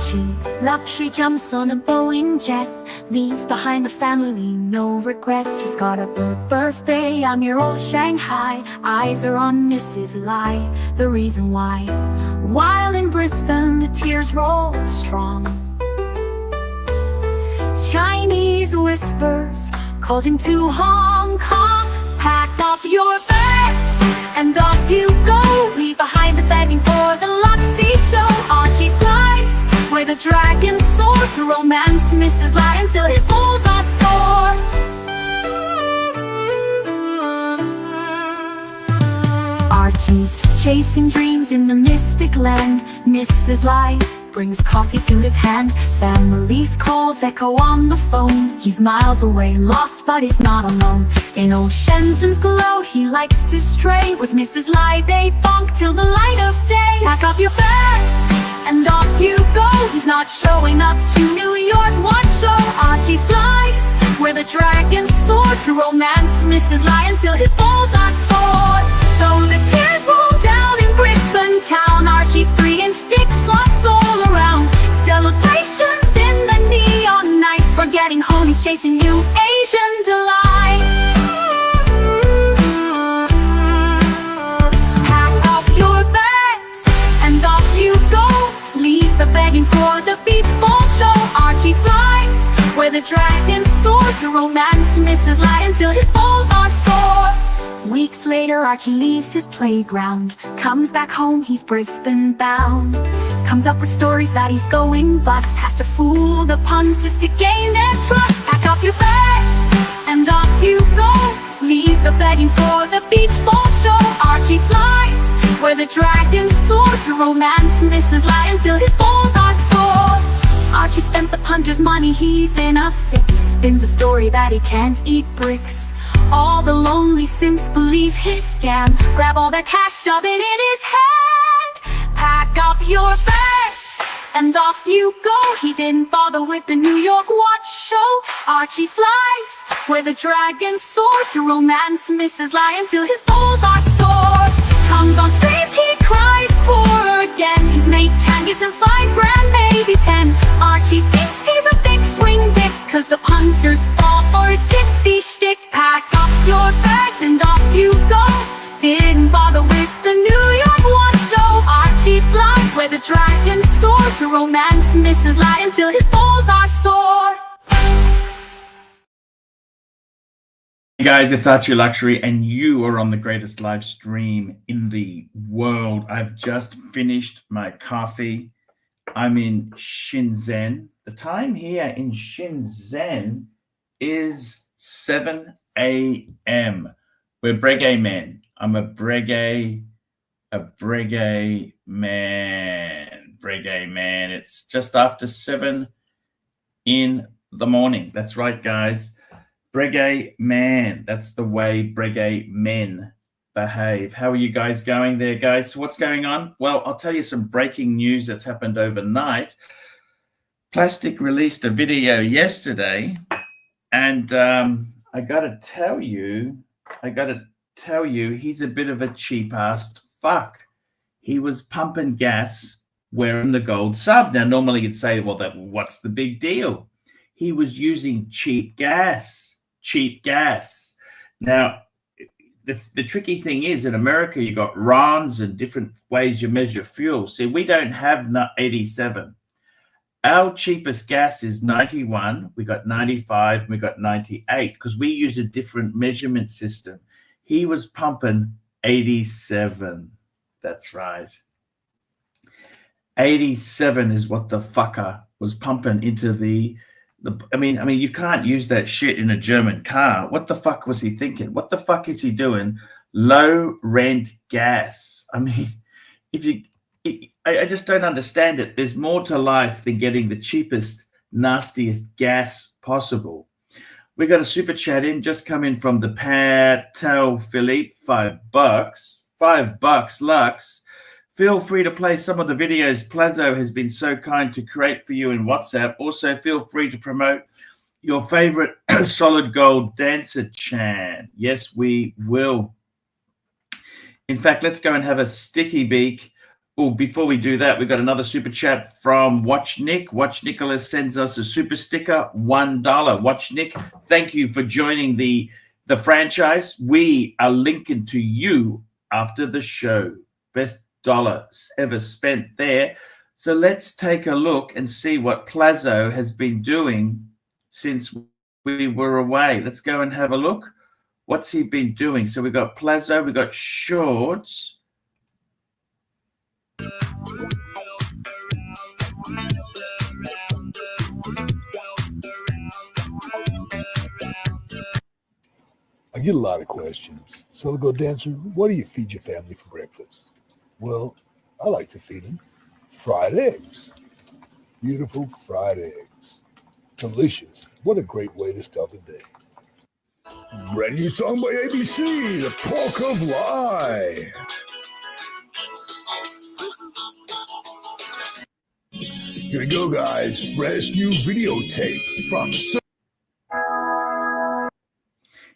ArchieLuxury jumps on a Boeing jet, leaves behind the family, no regrets. He's got a birthday, I'm your old Shanghai. Eyes are on Mrs. Lai, the reason why. While in Brisbane, the tears roll strong. Chinese whispers called him to Hong Kong. Pack up your bags and off you go. Leave behind the begging for the Luxy show. Archie flies where the dragon soared to romance Mrs. Lai until his balls are sore. Archie's chasing dreams in the mystic land. Mrs. Lai brings coffee to his hand. Family's calls echo on the phone. He's miles away, lost, but he's not alone. In old Shenzhen's glow, he likes to stray. With Mrs. Lai, they bonk till the light of day. Pack up your bags and off you go. He's not showing up to New York, what show? Archie flies where the dragons soar to romance Mrs. Lai until his balls are sore. Though the tears roll down in Brisbane town, Archie's 3-inch dick flops all around. Celebrations in the neon night, forgetting home, he's chasing new Asian delights. Pack up your bags and off you go. Leave the begging for the beach ball show. Archie flies where the dragons soar to romance Mrs. Lai until his balls are sore. Weeks later, Archie leaves his playground, comes back home, he's Brisbane bound. Comes up with stories that he's going bust, has to fool the punters to gain their trust. Pack up your bags and off you go. Leave the begging for the beach ball show. Archie flies where the dragons soar to romance Mrs. Lai until his balls are sore. Archie spent the punter's money, he's in a fix. Spins a story that he can't eat bricks. All the lonely simps believe his scam. Grab all their cash, shove it in his hand. Pack up your bags and off you go. He didn't bother with the New York watch show. Archie flies where the dragons soar to romance Mrs. Lai until his balls are sore. Comes on streams, he cries poor again. His mate 10 gives him $5 grand, maybe 10. Archie thinks he's a big swing dick, cause the punters fall for his gypsy shtick. Pack up your bags and off you go. Didn't bother with the New York watch show. Archie flies where the dragons soar to romance Mrs. Lai until his balls are sore. Hey guys, it's ArchieLuxury and you are on the greatest live stream in the world. I've just finished my coffee. I'm in Shenzhen. The time here in Shenzhen is 7 a.m. We're Breguet men. I'm a Breguet man. It's just after 7 in the morning. That's right, guys. Breguet man. That's the way Breguet men behave. How are you guys going there, guys? So what's going on? Well, I'll tell you some breaking news that's happened overnight. Plastic released a video yesterday, and I gotta tell you, he's a bit of a cheap-ass fuck. He was pumping gas wearing the gold sub. Now, normally you'd say, well, what's the big deal? He was using cheap gas. Now, the tricky thing is, in America, you got RONs and different ways you measure fuel. See, we don't have 87. Our cheapest gas is 91. We got 95. We got 98 because we use a different measurement system. He was pumping 87. That's right. 87 is what the fucker was pumping into the I mean, you can't use that shit in a German car. What the fuck was he thinking? What the fuck is he doing? Low rent gas. I mean, I just don't understand it. There's more to life than getting the cheapest, nastiest gas possible. We got a super chat in, just come in from the Patel Philippe, $5. $5, Lux. Feel free to play some of the videos Plazo has been so kind to create for you in WhatsApp. Also, feel free to promote your favorite solid gold dancer, Chan. Yes, we will. In fact, let's go and have a sticky beak Oh, before we do that, we've got another super chat from Watch Nick. Watch Nicholas sends us a super sticker, $1. Watch Nick, thank you for joining the franchise. We are linking to you after the show. Best dollar ever spent there. So let's take a look and see what Plazo has been doing since we were away. Let's go and have a look. What's he been doing? So we've got Plazo, we've got Shorts. I get a lot of questions. So go dancer, what do you feed your family for breakfast? Well, I like to feed them fried eggs. Beautiful fried eggs. Delicious. What a great way to start the day. Brand new song by ABC, The Pork of Lie. Here we go, guys. Fresh new videotape from...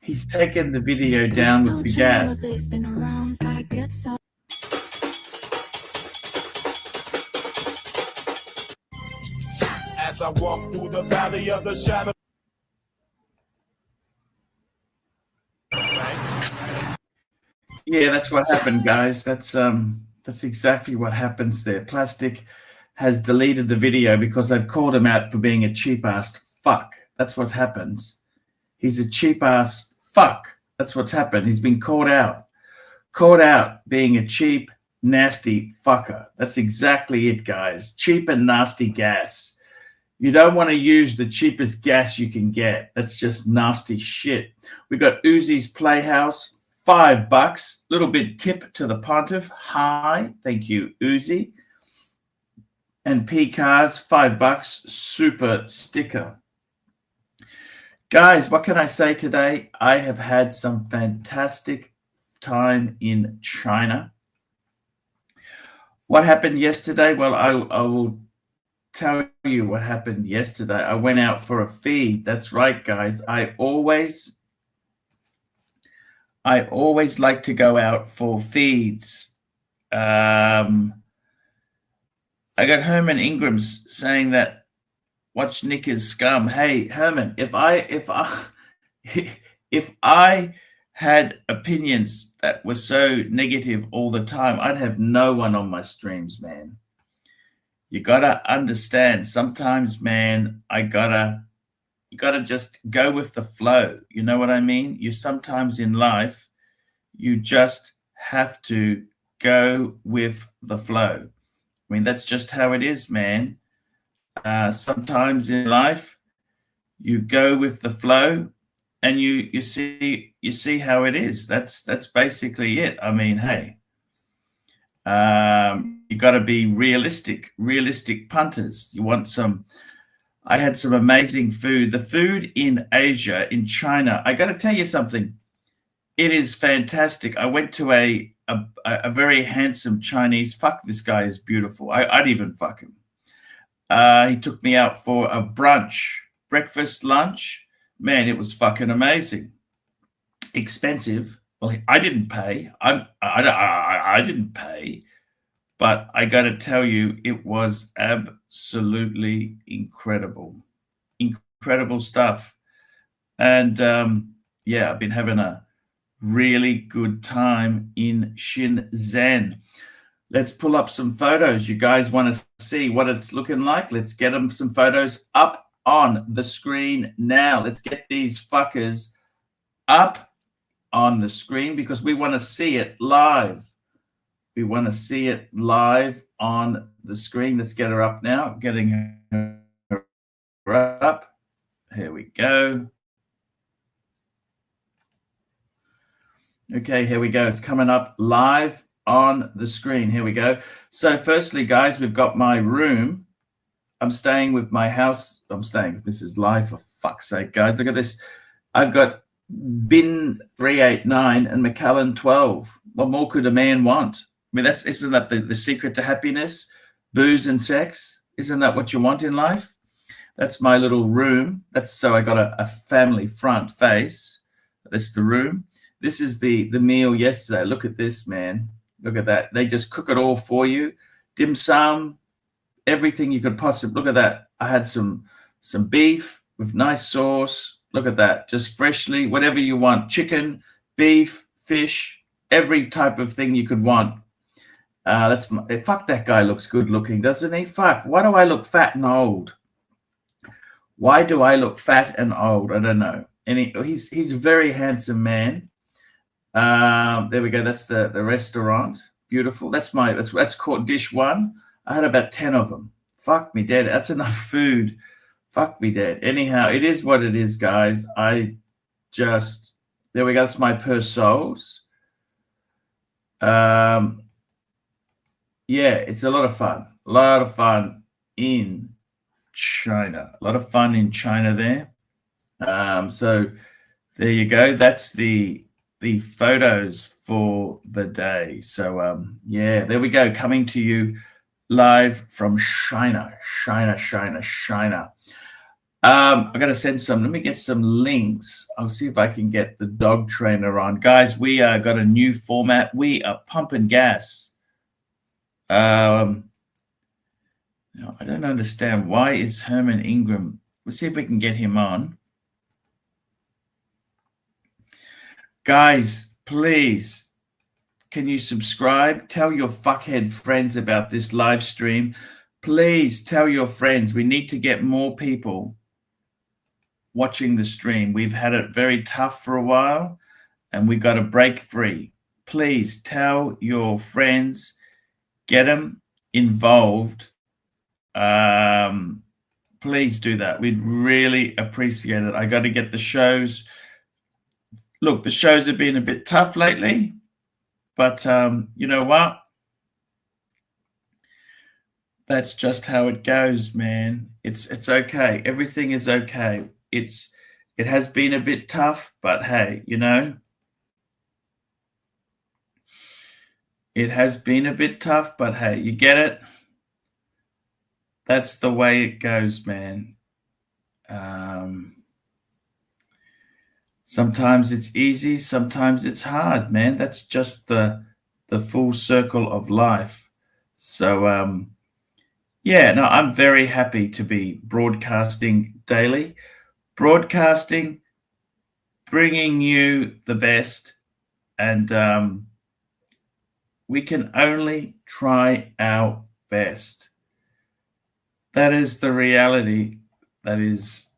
He's taken the video down with the gas. As I walk through the valley of the shadow. Yeah, that's what happened, guys. That's exactly what happens there. Plastic has deleted the video because I've called him out for being a cheap ass fuck. That's what happens. He's a cheap ass fuck. That's what's happened. He's been caught out being a cheap, nasty fucker. That's exactly it, guys. Cheap and nasty gas. You don't want to use the cheapest gas you can get. That's just nasty shit. We got Uzi's Playhouse, $5. Little bit tip to the pontiff. Hi, thank you, Uzi. And P Cars, $5. Super sticker. Guys, what can I say today? I have had some fantastic time in China. What happened yesterday? Well, I will tell you what happened yesterday. I went out for a feed. That's right, guys. I always like to go out for feeds. I got Herman Ingram's saying that Watch Nick is scum. Hey, Herman, if I had opinions that were so negative all the time, I'd have no one on my streams, man. You gotta understand. Sometimes, man, you gotta just go with the flow. You know what I mean? You sometimes in life, you just have to go with the flow. I mean, that's just how it is, man. Sometimes in life, you go with the flow, and you see how it is. That's basically it. I mean, hey, you got to be realistic punters. You want some. I had some amazing food. The food in Asia, in China, I got to tell you something. It is fantastic. I went to a very handsome Chinese. Fuck, this guy is beautiful. I'd even fuck him. He took me out for a brunch, breakfast, lunch. Man, it was fucking amazing. Expensive. Well, I didn't pay. I didn't pay, but I got to tell you, it was absolutely incredible. Incredible stuff. And yeah, I've been having a really good time in Shenzhen. Let's pull up some photos. You guys want to see what it's looking like? Let's get them some photos up on the screen now. Let's get these fuckers up on the screen because we want to see it live. We want to see it live on the screen. Let's get her up now. Getting her up. Here we go. Okay, here we go. It's coming up live on the screen. Here we go. So firstly, guys, we've got my room. I'm staying with my house. This is live, for fuck's sake, guys. Look at this. I've got Bin 389 and McAllen 12. What more could a man want? I mean, isn't that the secret to happiness? Booze and sex? Isn't that what you want in life? That's my little room. So I got a family front face. That's the room. This is the meal yesterday. Look at this, man. Look at that. They just cook it all for you. Dim sum, everything you could possibly. Look at that. I had some beef with nice sauce. Look at that. Just freshly, whatever you want. Chicken, beef, fish, every type of thing you could want. Fuck, that guy looks good looking, doesn't he? Fuck. Why do I look fat and old? Why do I look fat and old? I don't know. And he's a very handsome man. There we go. That's the restaurant. Beautiful. That's called dish one. I had about 10 of them. Fuck me dead. That's enough food. Fuck me dead. Anyhow, it is what it is, guys. There we go. That's my per souls. Yeah, it's a lot of fun. A lot of fun in China. A lot of fun in China there. So there you go. That's the photos for the day. So yeah, there we go. Coming to you live from China. I'm going to send some. Let me get some links. I'll see if I can get the dog trainer on. Guys, we got a new format. We are pumping gas. Now, I don't understand. Why is Herman Ingram? Let's see if we can get him on. Guys, please, can you subscribe? Tell your fuckhead friends about this live stream. Please tell your friends. We need to get more people watching the stream. We've had it very tough for a while, and we got to break free. Please tell your friends. Get them involved. Please do that. We'd really appreciate it. I got to get the shows. Look, the shows have been a bit tough lately, but you know what? That's just how it goes, man. It's okay. Everything is okay. It has been a bit tough, but hey, you know. It has been a bit tough, but hey, you get it? That's the way it goes, man. Sometimes it's easy, sometimes it's hard, man. That's just the full circle of life. So, yeah, no, I'm very happy to be broadcasting daily. Broadcasting, bringing you the best, and we can only try our best. That is the reality. That is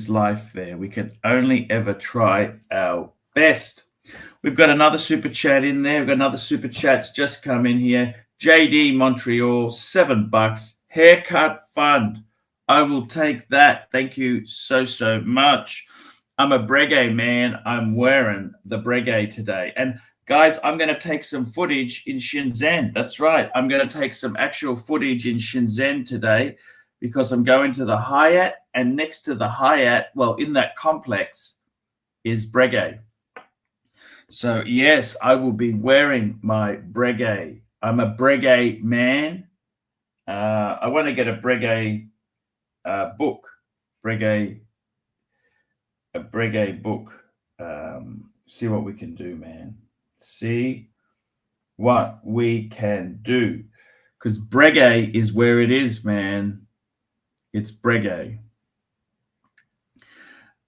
life there. We can only ever try our best. We've got another super chat in there. We've got another super chat's just come in here. JD Montreal, $7. Haircut fund. I will take that. Thank you so much. I'm a Breguet man. I'm wearing the Breguet today. And guys, I'm going to take some footage in Shenzhen. That's right. I'm going to take some actual footage in Shenzhen today because I'm going to the Hyatt, and next to the Hyatt, well, in that complex is Breguet. So, yes, I will be wearing my Breguet. I'm a Breguet man. I want to get a Breguet book. A Breguet book. See what we can do, man. See what we can do, because Breguet is where it is, man. It's Breguet.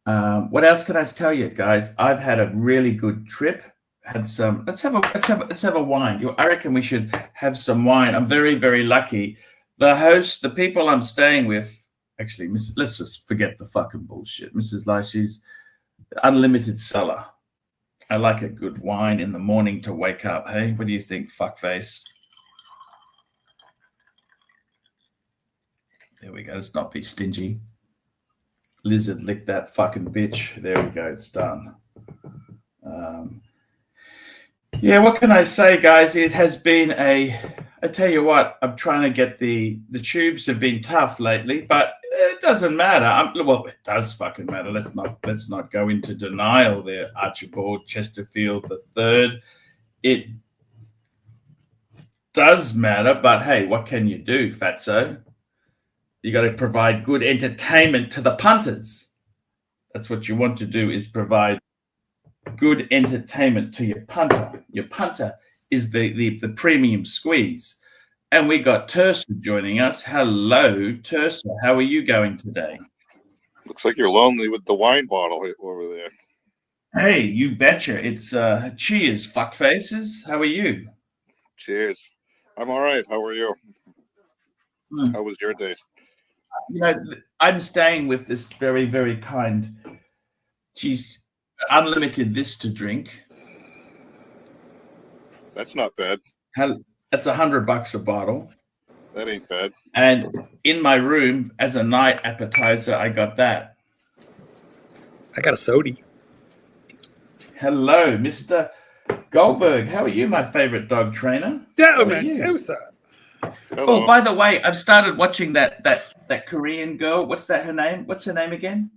What else can I tell you, guys? I've had a really good trip. Had some. Let's have a wine. I reckon we should have some wine. I'm very lucky. The host, the people I'm staying with. Actually, let's just forget the fucking bullshit. Mrs. Lai, she's unlimited cellar. I like a good wine in the morning to wake up. Hey, what do you think, fuckface? There we go. Let's not be stingy. Lizard, lick that fucking bitch. There we go. It's done. Yeah, what can I say, guys? It has been I tell you what, I'm trying to get the tubes have been tough lately, but it doesn't matter. Well, it does fucking matter. Let's not go into denial there, Archibald Chesterfield III. It does matter, but hey, what can you do, fatso? You got to provide good entertainment to the punters. That's what you want to do, is provide good entertainment to your punter. Your punter is the premium squeeze. And we got Tersa joining us. Hello, Tersa. How are you going today? Looks like you're lonely with the wine bottle over there. Hey, you betcha. It's cheers, fuckfaces. How are you? Cheers. I'm all right. How are you? How was your day? You know, I'm staying with this very, very kind. She's unlimited this to drink. That's not bad. That's $100 a bottle. That ain't bad. And in my room, as a night appetizer, I got that. I got a sody. Hello, Mr. Goldberg. How are you, my favorite dog trainer? Hello. Oh, by the way, I've started watching that Korean girl. What's her name? What's her name again?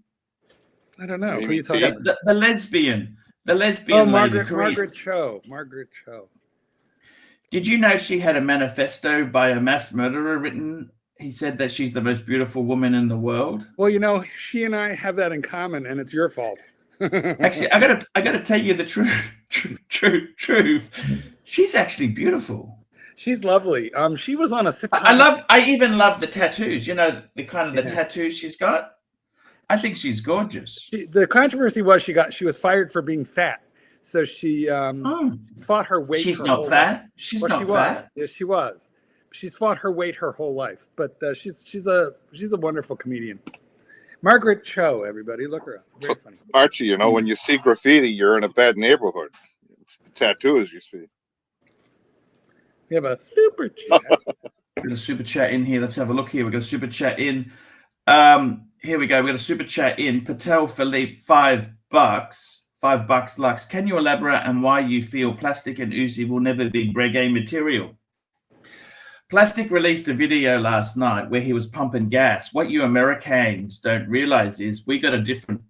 I don't know. Maybe Who are you talking about? The lesbian. The lesbian. Oh, lady, Margaret Cho. Margaret Cho. Did you know she had a manifesto by a mass murderer written? He said that she's the most beautiful woman in the world. Well, you know, she and I have that in common, and it's your fault. Actually, I gotta tell you the truth. She's actually beautiful. She's lovely. She was on a sitcom. I even love the tattoos. You know, the kind of the tattoos she's got. I think she's gorgeous. The controversy was she was fired for being fat. So she fought her weight. She's not fat. She's not fat. Yes, she was. She's fought her weight her whole life. But she's a wonderful comedian. Margaret Cho, everybody, look her up. Very funny. Archie, you know, when you see graffiti, you're in a bad neighborhood. It's the tattoos you see. We have a super chat. We've got a super chat in here. Let's have a look here. We've got a super chat in. Here we go. We've got a super chat in. Patel Philippe, $5. $5 Lux. Can you elaborate on why you feel Plastic and Uzi will never be reggae material? Plastic released a video last night where he was pumping gas. What you Americans don't realize is we got a different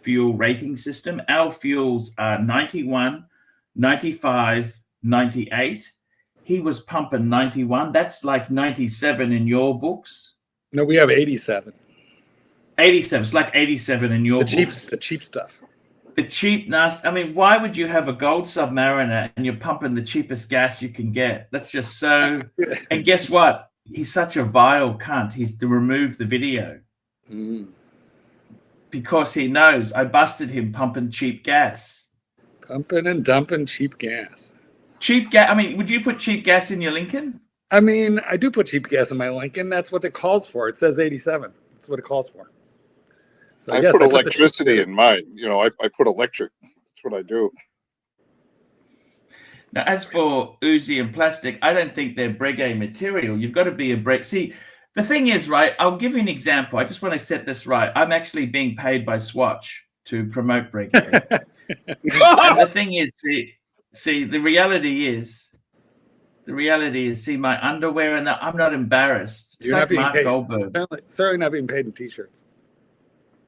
fuel rating system. Our fuels are 91, 95, 98. He was pumping 91. That's like 97 in your books. No, we have 87. 87. It's like 87 in your books. The cheap stuff. The cheap, nasty. I mean, why would you have a gold Submariner and you're pumping the cheapest gas you can get? That's just so. And guess what? He's such a vile cunt. He's to remove the video because he knows I busted him pumping cheap gas. Pumping and dumping cheap gas. Cheap gas. I mean, would you put cheap gas in your Lincoln? I mean, I do put cheap gas in my Lincoln. That's what it calls for. It says 87. That's what it calls for. So I put electricity in mine. You know, I put electric. That's what I do. Now, as for Uzi and Plastic, I don't think they're reggae material. You've got to be a break. See, the thing is, right, I'll give you an example. I just want to set this right. I'm actually being paid by Swatch to promote reggae. And the thing is, see, the reality is, see, my underwear and that, I'm not embarrassed. It's You're like not being Mark paid. Goldberg. Certainly not being paid in T-shirts.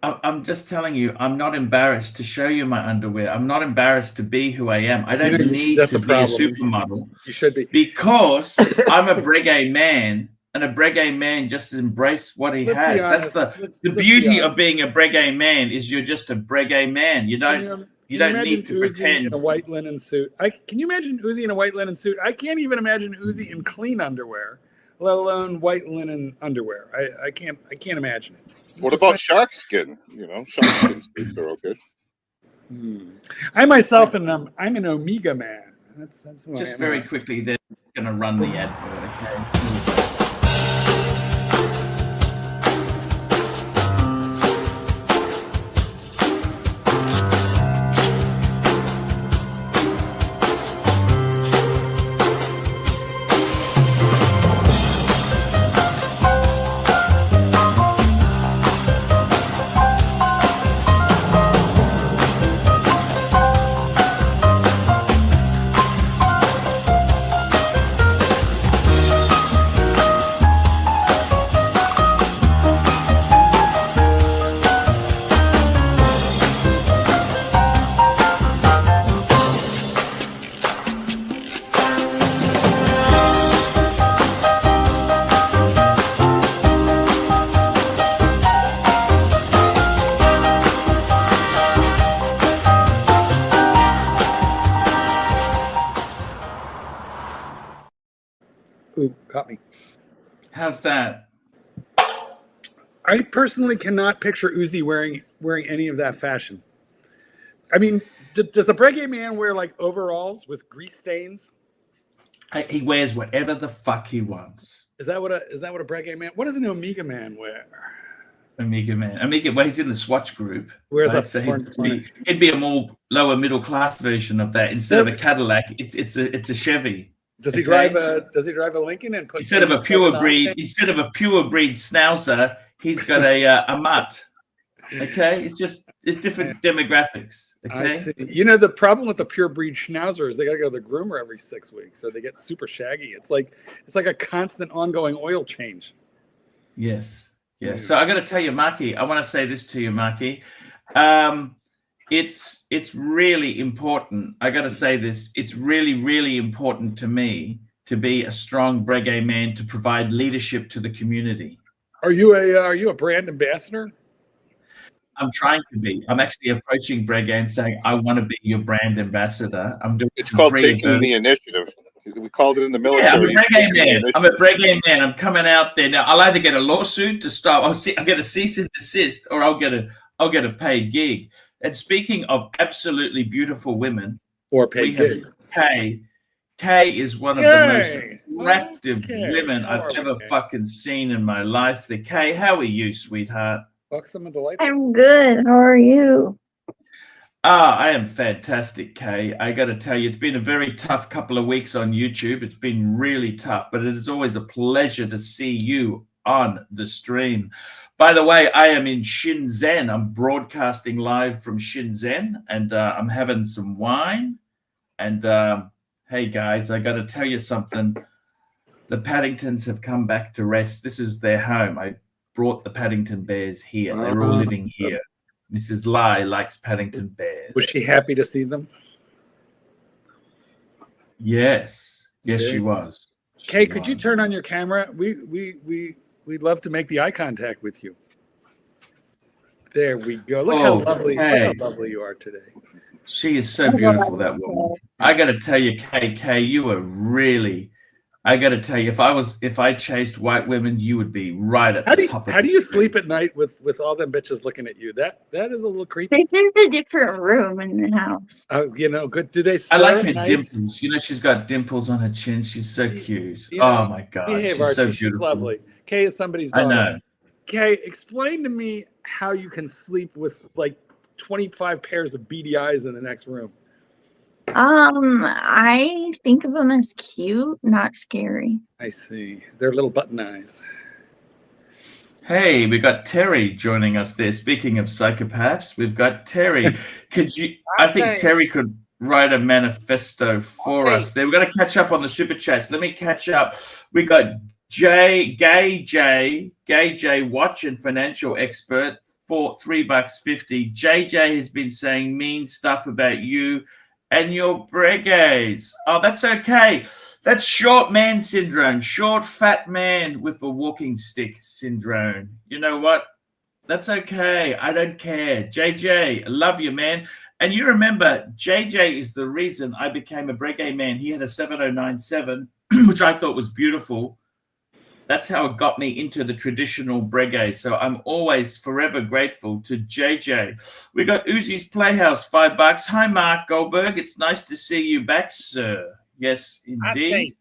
I'm just telling you, I'm not embarrassed to show you my underwear. I'm not embarrassed to be who I am. I don't need to be a supermodel. You should be. Because I'm a reggae man, and a reggae man just embrace what he has. That's the beauty of being a reggae man is you're just a reggae man. You don't need to pretend. In a white linen suit. Can you imagine Uzi in a white linen suit? I can't even imagine Uzi in clean underwear, let alone white linen underwear. I can't imagine it. What about shark skin? You know, shark skin suits are okay. I myself I'm an Omega man. That's who just I am. Very quickly, they're going to run the ad for it. Okay. Ooh, caught me. How's that? I personally cannot picture Uzi wearing any of that fashion. I mean, does a reggae man wear like overalls with grease stains? He wears whatever the fuck he wants. Is that what a reggae man? What does an Omega man wear? Omega man. Omega, well, he's in the Swatch group. Where's right? up? So he'd be a more lower middle class version of that. Instead of a Cadillac, it's a Chevy. Does he drive a Lincoln and put instead of a pure breed schnauzer, he's got a mutt. Okay, it's different demographics. Okay, I see. You know, the problem with the pure breed schnauzer is they got to go to the groomer every 6 weeks, so they get super shaggy. It's like a constant ongoing oil change. Yes. Yeah. So I got to tell you, Marky, I want to say this to you, Marky. It's really important. I got to say this. It's really, really important to me to be a strong reggae man, to provide leadership to the community. Are you a brand ambassador? I'm trying to be. I'm actually approaching reggae and saying, I want to be your brand ambassador. I'm doing. It's called taking the initiative. We called it in the military. Yeah, I'm a reggae man. I'm a reggae man. I'm coming out there now. I'll either get a lawsuit to stop. I'll get a cease and desist, or I'll get a paid gig. And speaking of absolutely beautiful women, or paid gigs, Kay is one of the most attractive women I've ever fucking seen in my life. Kay, how are you, sweetheart? I'm good. How are you? I am fantastic, Kay. I got to tell you, it's been a very tough couple of weeks on YouTube. It's been really tough, but it is always a pleasure to see you on the stream. By the way, I am in Shenzhen. I'm broadcasting live from Shenzhen, and I'm having some wine. And hey, guys, I got to tell you something. The Paddingtons have come back to rest. This is their home. I brought the Paddington Bears here. They're all living here. Mrs. Lai likes Paddington Bears. Was she happy to see them? Yes. Yes, she was. Kay, could you turn on your camera? We'd love to make the eye contact with you. There we go. Look how lovely you are today. She is so beautiful, that woman. I got to tell you, Kay, you are really. I got to tell you, if I chased white women, you would be right at the top of. How do you sleep at night with all them bitches looking at you? That is a little creepy. They're in a different room in the house. You know, good. Do they? I like her dimples. You know, she's got dimples on her chin. She's so cute. Oh my god, she's Archie, so beautiful. She's lovely. Kay is somebody's daughter. I know. Kay, explain to me how you can sleep with like 25 pairs of beady eyes in the next room. I think of them as cute, not scary. I see. They're little button eyes. Hey, we got Terry joining us there. Speaking of psychopaths, we've got Terry. I think Terry could write a manifesto for us there. We've got to catch up on the super chats. Let me catch up. We got Gay J, watch and financial expert for $3.50. JJ has been saying mean stuff about you and your bregues. Oh, that's okay. That's short man syndrome, short fat man with a walking stick syndrome. You know what? That's okay. I don't care. JJ, I love you, man. And you remember, JJ is the reason I became a breguet man. He had a 7097, which I thought was beautiful. That's how it got me into the traditional breguet. So I'm always forever grateful to JJ. We got Uzi's Playhouse, $5. Hi, Mark Goldberg. It's nice to see you back, sir. Yes, indeed. Okay.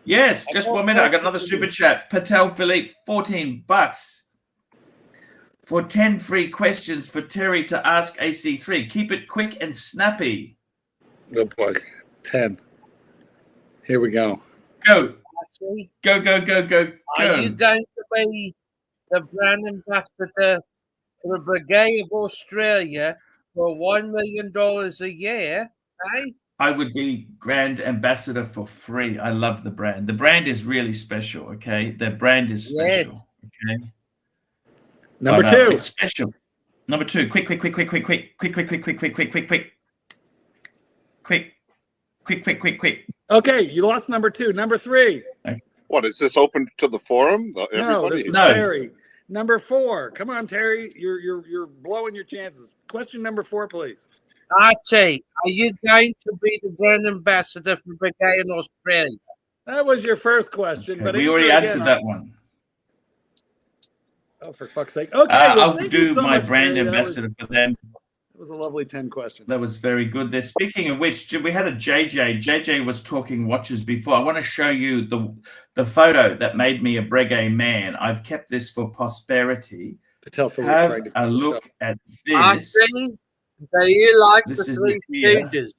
Yes, just 1 minute. I got another super chat. Patel Philippe, $14 for 10 free questions for Terry to ask AC3. Keep it quick and snappy. Good boy. 10. Here we go. Go. Go. Are you going to be the brand ambassador for the Brigade of Australia for $1 million a year? Eh? I would be brand ambassador for free. I love the brand. The brand is really special, okay? The brand is special, okay? Number two. It's special. Number two. Quick. Okay, you lost number two. Number three. What, is this open to the forum? No, this is Terry. Number four. Come on, Terry. You're blowing your chances. Question number 4, please. Archie, are you going to be the brand ambassador for Brigade in Australia? That was your first question, Okay, but we already answer it answered again. that one. Oh, for fuck's sake. Okay, well, I'll thank do you so my much, brand Terry. ambassador for them. That was a lovely 10 questions. That was very good there. Speaking of which, we had a JJ. JJ was talking watches before. I want to show you the photo that made me a Breguet man. I've kept this for posterity. Patel Philippe Have tried to a look at this. Archie, do you like This the is Three it here. Stooges?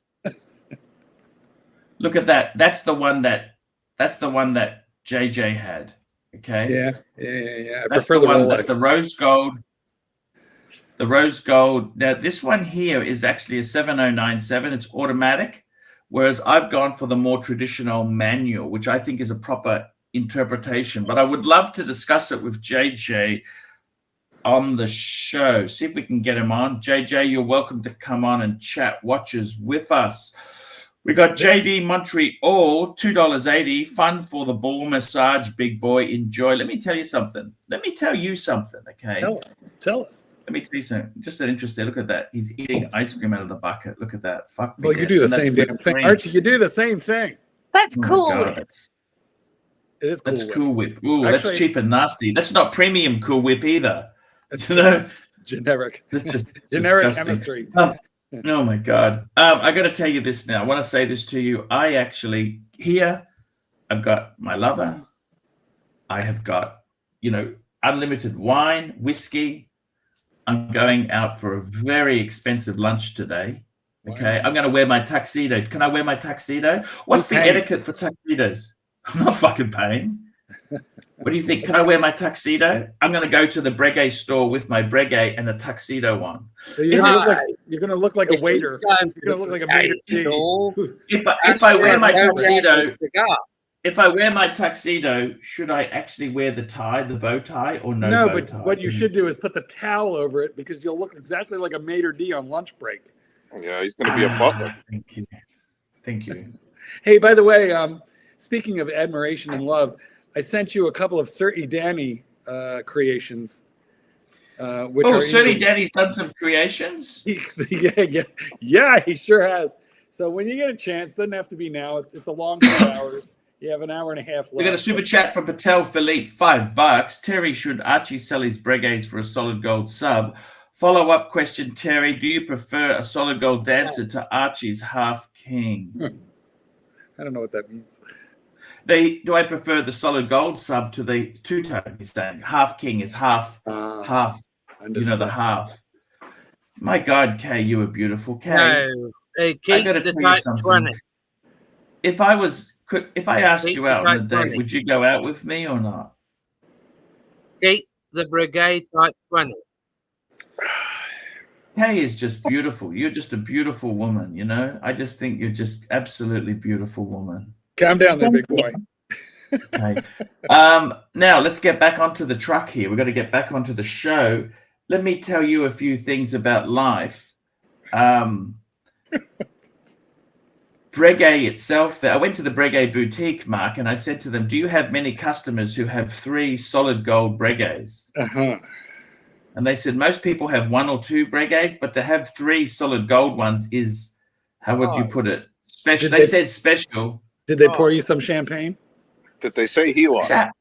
Look at that. That's the one that JJ had. Okay. Yeah. I That's prefer the the one. Rolex. That's the rose gold. The rose gold. Now, this one here is actually a 7097. It's automatic, whereas I've gone for the more traditional manual, which I think is a proper interpretation. But I would love to discuss it with JJ on the show. See if we can get him on. JJ, you're welcome to come on and chat watches with us. We got JD Montreal, $2.80. Fun for the ball massage, big boy. Enjoy. Let me tell you something. Okay? Tell us. Let me tell you something. Just an interest there. Look at that. He's eating ice cream out of the bucket. Look at that. Fuck me. Well, you do the same damn thing. Archie, you do the same thing. That's Oh cool. God, It is cool. that's Whip. Cool Whip. Ooh, that's Actually- cheap and nasty. That's not premium Cool Whip either. You know, Generic. it's just Generic disgusting. chemistry. Oh my God. I got to tell you this now. I want to say this to you. I actually, here, I've got my lover. I have got, unlimited wine, whiskey. I'm going out for a very expensive lunch today. Okay. I'm going to wear my tuxedo. Can I wear my tuxedo? What's the etiquette for tuxedos? I'm not fucking paying. What do you think? Can I wear my tuxedo? I'm going to go to the Breguet store with my Breguet and a tuxedo on. So you're going to look like a waiter. You're going to look like a waiter. If I wear my tuxedo, if I wear my tuxedo, should I actually wear the tie, the bow tie, or no? No, bow but tie? what you should do is put the towel over it because you'll look exactly like a maitre d' on lunch break. Yeah, he's going to be a butler. Thank you. Hey, by the way, speaking of admiration and love, I sent you a couple of Sir E. Danny creations. Sir Danny's done some creations. Yeah, he sure has. So when you get a chance, doesn't have to be now. It's a long 2 hours. You have an hour and a half left. We got a super chat from Patel Philippe, $5. Terry, should Archie sell his Breguets for a solid gold sub? Follow-up question, Terry. Do you prefer a solid gold dancer to Archie's half king? I don't know what that means. Do I prefer the solid gold sub to the two-tone? He's saying half king is half. Understood. The half. My God, Kay, you were beautiful. Kay, No, I keep got to the tell you type something. 20. If I asked Keep you the out on a type date, 20. would you go out with me or not? Keep the Breguet type 20. Kay is just beautiful. You're just a beautiful woman, I just think you're just absolutely beautiful woman. Calm down there, big boy. Okay. Now let's get back onto the truck here. We've got to get back onto the show. Let me tell you a few things about life. Breguet itself, I went to the Breguet boutique, Mark, and I said to them, do you have many customers who have 3 solid gold Breguets? Uh-huh. And they said most people have 1 or 2 Breguets, but to have 3 solid gold ones is, how would you put it? Special. They said special. Did they pour you some champagne? Did they say Hela?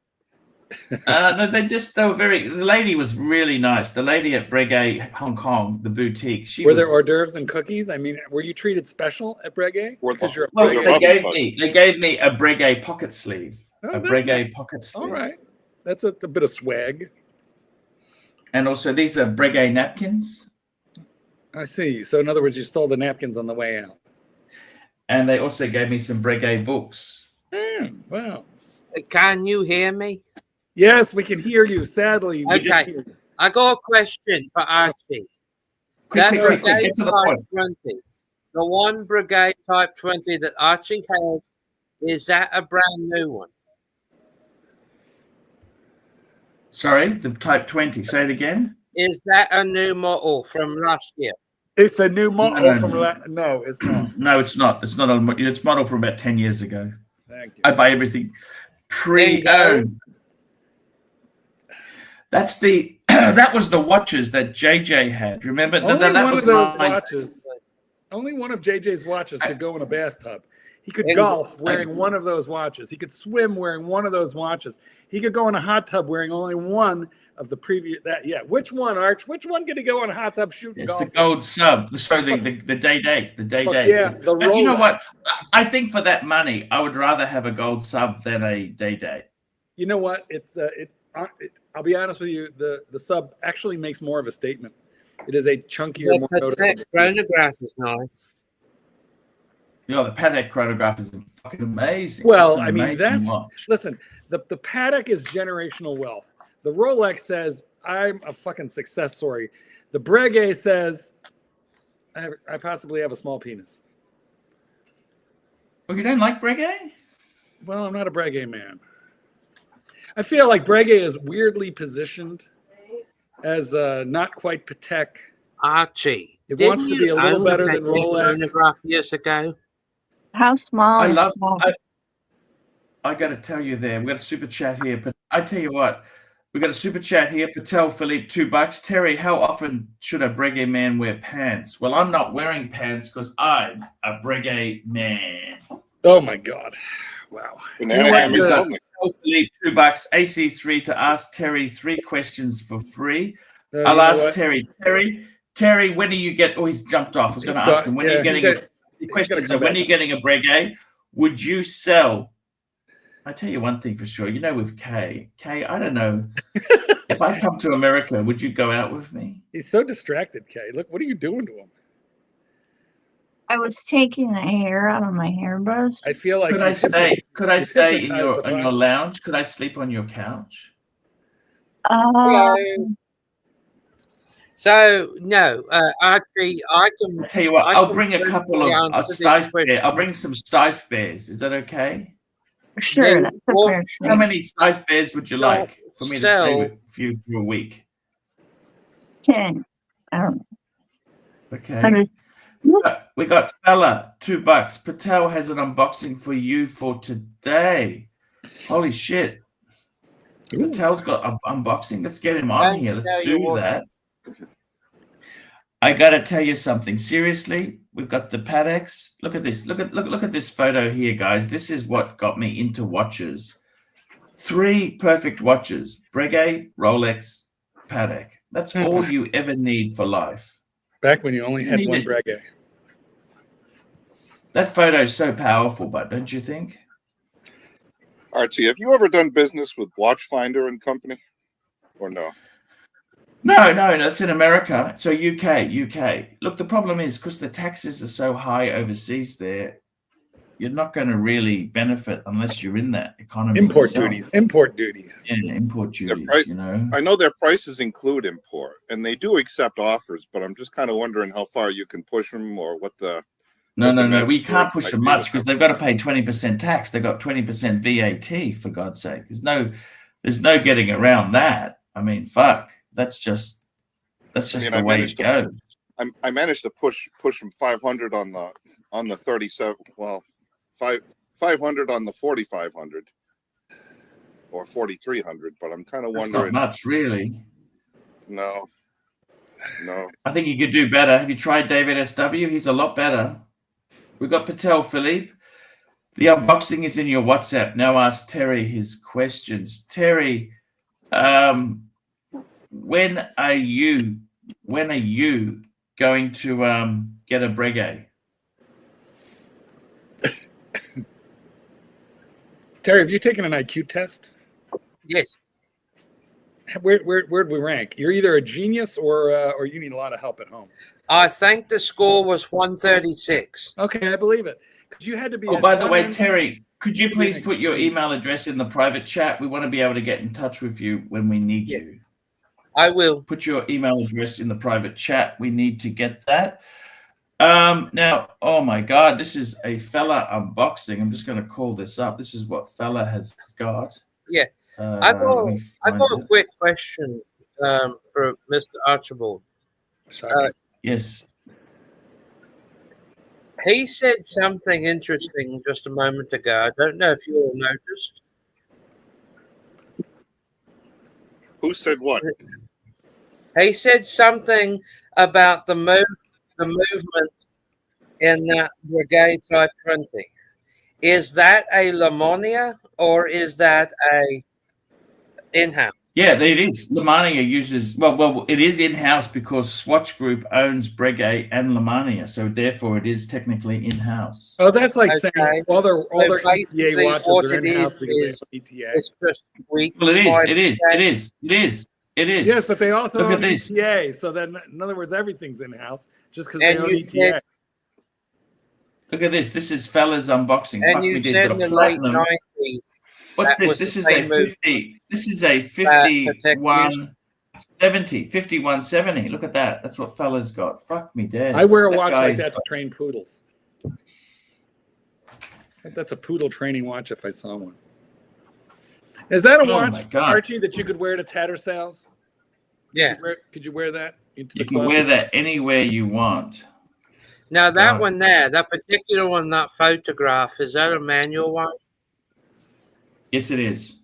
No, they were the lady was really nice. The lady at Breguet Hong Kong, the boutique. Were there hors d'oeuvres and cookies? I mean, were you treated special at Breguet? Because you're a Well, Breguet. they gave me a Breguet pocket sleeve. Oh, a that's Breguet nice. pocket sleeve. All right. That's a bit of swag. And also these are Breguet napkins. I see. So in other words, you stole the napkins on the way out. And they also gave me some Breguet books. Wow. Can you hear me? Yes, we can hear you. Sadly, we just Okay. hear you. I got a question for Archie. Quick, Breguet get to the type point. 20. The one Breguet type 20 that Archie has, is that a brand new one? Sorry, the Type 20. Say it again. Is that a new model from last year? It's a new model No. from no, it's not. No, it's not. It's not. It's model from about 10 years ago. Thank you. I buy everything pre-owned. That was the watches that JJ had. Remember? Only that one was of those mine. watches. Only one of JJ's watches could go in a bathtub. He could And- golf wearing one of those watches. He could swim wearing one of those watches. He could go in a hot tub wearing only one of the previous. Which one, Arch? Which one could he go in a hot tub shooting It's golf? the gold sub. Sorry, the day-day. Yeah, the But you know Rolex. what? I think for that money, I would rather have a gold sub than a day-day. You know what? I'll be honest with you. The sub actually makes more of a statement. It is a chunkier, more But noticeable. that chronograph is nice. You know, the Patek chronograph is fucking amazing. Well, It's an I mean, amazing that's watch. listen. The Patek is generational wealth. The Rolex says I'm a fucking success story. The Breguet says I possibly have a small penis. Well, you don't like Breguet? Well, I'm not a Breguet man. I feel like Breguet is weirdly positioned as not quite Patek. Archie, It didn't wants to you be a little own better that than Rolex. chronograph years ago? How small I is love. small? I got to tell you, there we got a super chat here. But I tell you what, we got a super chat here. Patel Philippe, $2. Terry, how often should a Breguet man wear pants? Well, I'm not wearing pants because I'm a Breguet man. Oh my God! Wow. Banana You know what? hammock We've got only. Patel Philippe, $2. AC3 to ask Terry 3 questions for free. You I'll know ask what? Terry, when do you get? Oh, he's jumped off. I was going to He's ask got- him when are yeah, you getting. he's got- The he's questions gotta are come when back. are you getting a Breguet? Would you sell? I tell you one thing for sure. You know, with Kay, I don't know. If I come to America, would you go out with me? He's so distracted, Kay. Look, what are you doing to him? I was taking the hair out of my hairbrush. I feel like Could I you stay? Could I you stay in hypnotized your the in your box. lounge? Could I sleep on your couch? So no, Archie, I can I tell you what, I I'll can bring a bring couple the of answer to this stife question. bears. I'll bring some stife bears. Is that okay? Sure, Then that's a what- fair How trade. many stife bears would you No, like for me to stay sell- with you for a week? 10. I don't know. Okay. 100. We got Fella, $2. Patel has an unboxing for you for today. Holy shit. Patel's got an unboxing. Let's get him on Don't here. Let's tell you do what. that. I gotta tell you something. Seriously, we've got the Pateks. Look at this. Look at this photo here, guys. This is what got me into watches. 3 perfect watches: Breguet, Rolex, Patek. That's all you ever need for life. back when you only had Need one it. Breguet. That photo is so powerful, but don't you think? Archie, have you ever done business with Watchfinder and Company? Or no? No, that's in America. So UK. Look, the problem is because the taxes are so high overseas there, you're not going to really benefit unless you're in that economy. Import yourself. duties. Import duties. Yeah, import duties, price- you know. I know their prices include import, and they do accept offers, but I'm just kind of wondering how far you can push them or what the... No, what the we magic can't word push might them be much with because them. they've got to pay 20% tax. They've got 20% VAT, for God's sake. There's no getting around that. I mean, fuck. That's just the way it goes. I managed to push them 500 on the 37. Well, 500 on the 4500 or 4300. But I'm kind of That's wondering. not much, really. No. I think you could do better. Have you tried David SW? He's a lot better. We've got Patel Philippe. The unboxing is in your WhatsApp. Now ask Terry his questions. Terry, when are you going to get a Breguet? Terry, have you taken an IQ test? Yes. Where'd we rank? You're either a genius or you need a lot of help at home. I think the score was 136. Okay, I believe it. Because you had to be. Oh, at by the one way, end- Terry, could you please Thanks. put your email address in the private chat? We want to be able to get in touch with you when we need Yeah. you. I will. Put your email address in the private chat. We need to get that. Now, oh my God, this is a fella unboxing. I'm just going to call this up. This is what fella has got. Yeah. Let me I've find got a it. quick question for Mr. Archibald. Sorry. Yes. He said something interesting just a moment ago. I don't know if you all noticed. Who said what? He said something about the movement in that Breguet type printing. Is that a Lamonia or is that a in-house? Yeah, it is. Lamania uses well, it is in-house because Swatch Group owns Breguet and Lamania, so therefore it is technically in-house. Oh, that's like Okay. saying all their So ETA basically, watches what are it in-house is because they have ETA. it's just weak. Well, it is. Yes, but they also Look own at this. ETA. So then, in other words, everything's in-house just because And they own you ETA. said- Look at this. This is Fella's unboxing. And Fuck you me, dude, said it's in got a the late platinum. 90s. What's that this? was This the is a same move. 50. This is a Protect 5170. 5170. Look at that. That's what Fella's got. Fuck me, dead. I wear a That watch like guy's that to got- train poodles. I think that's a poodle training watch if I saw one. Is that a Oh watch, my God. Archie, that you could wear to tattersales? Yeah. Could you wear that into You the can club? wear that anywhere you want. Now that Right. one there, that particular one, that photograph, is that a manual one? Yes, it is.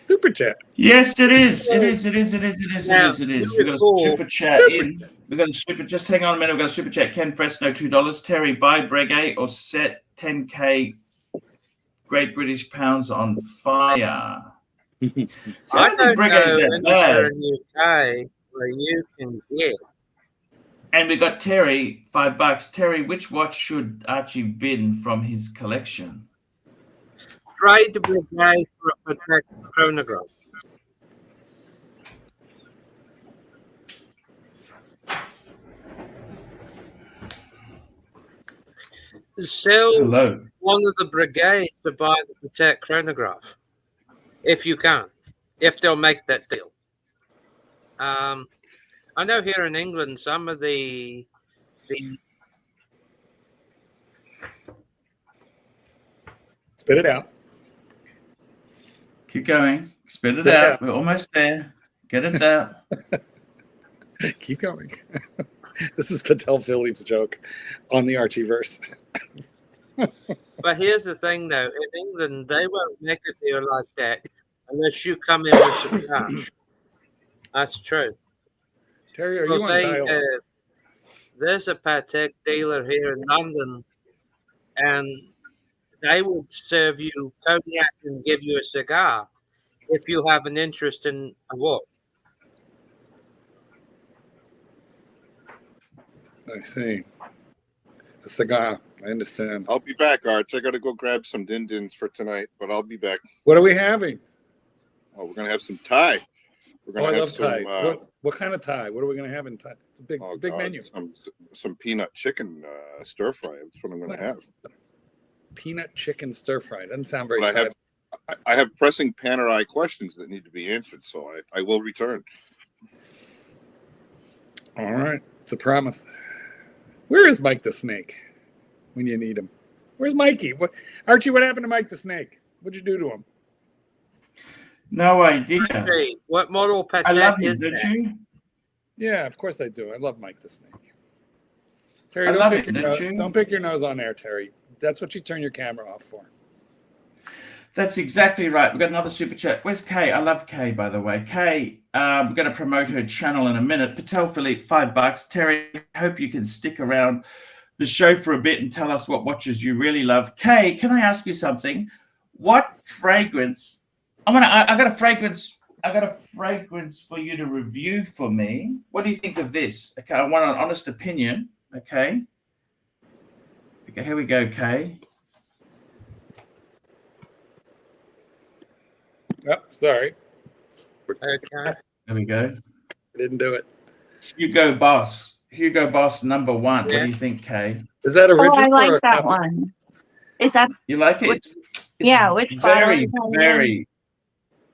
Super chat. Yes, it is. It is. Now, We got a really cool. super chat in. We got a super. Just hang on a minute. We got a super chat. Ken Fresno, $2. Terry, buy Breguet or set 10K Great British pounds on fire. So I don't think Breguet's that bad. in the UK where you can get. And we got Terry, $5. Terry, which watch should Archie bin from his collection? Trade the Breguet for a Patek chronograph. Sell Hello. one of the Breguet to buy the Patek chronograph, if you can, if they'll make that deal. I know here in England, some of the Spit it out. Keep going. Spit it Spit it out. out. We're almost there. Get it out. Keep going. This is Patel Phillips' joke on the Archieverse. But here's the thing, though. In England, they won't make a deal like that unless you come in with some cash. That's true. Terry, are you Because on dial-up? there's a Patek dealer here in London, and they would serve you cognac and give you a cigar if you have an interest in a watch. I see. A cigar. I understand. I'll be back, Arch. I got to go grab some din-dins for tonight, but I'll be back. What are we having? Oh, we're gonna have some Thai. We're Oh, gonna I have love some. Thai. What kind of Thai? What are we going to have in Thai? It's a big, Oh, it's a big God, menu. Some peanut chicken stir fry. That's what I'm gonna have. Peanut chicken stir fry. Doesn't sound very But Thai. I have pressing Panerai questions that need to be answered, so I will return. All right. It's a promise. Where is Mike the Snake when you need him? Where's Mikey? Archie, what happened to Mike the Snake? What'd you do to him? No idea. Hey, what model Patek I love him, is don't that? you? Yeah, of course I do. I love Mike the Snake. Terry, I don't love pick it, your don't nose- you? don't pick your nose on air, Terry. That's what you turn your camera off for. That's exactly right. We've got another super chat. Where's Kay? I love Kay, by the way. Kay, we're going to promote her channel in a minute. Patel Philippe, $5. Terry, hope you can stick around the show for a bit and tell us what watches you really love. Kay, can I ask you something? What fragrance? I got a fragrance. I got a fragrance for you to review for me. What do you think of this? Okay, I want an honest opinion. Okay. Okay, here we go, Kay. Oh, sorry. Okay. There we go. I didn't do it. Hugo Boss. Hugo Boss number 1. What Yeah. do you think, Kay? Is that Oh, original? I or like a that copy? one. Is that You like it? Which- It's yeah, which bottle very, is that again? very.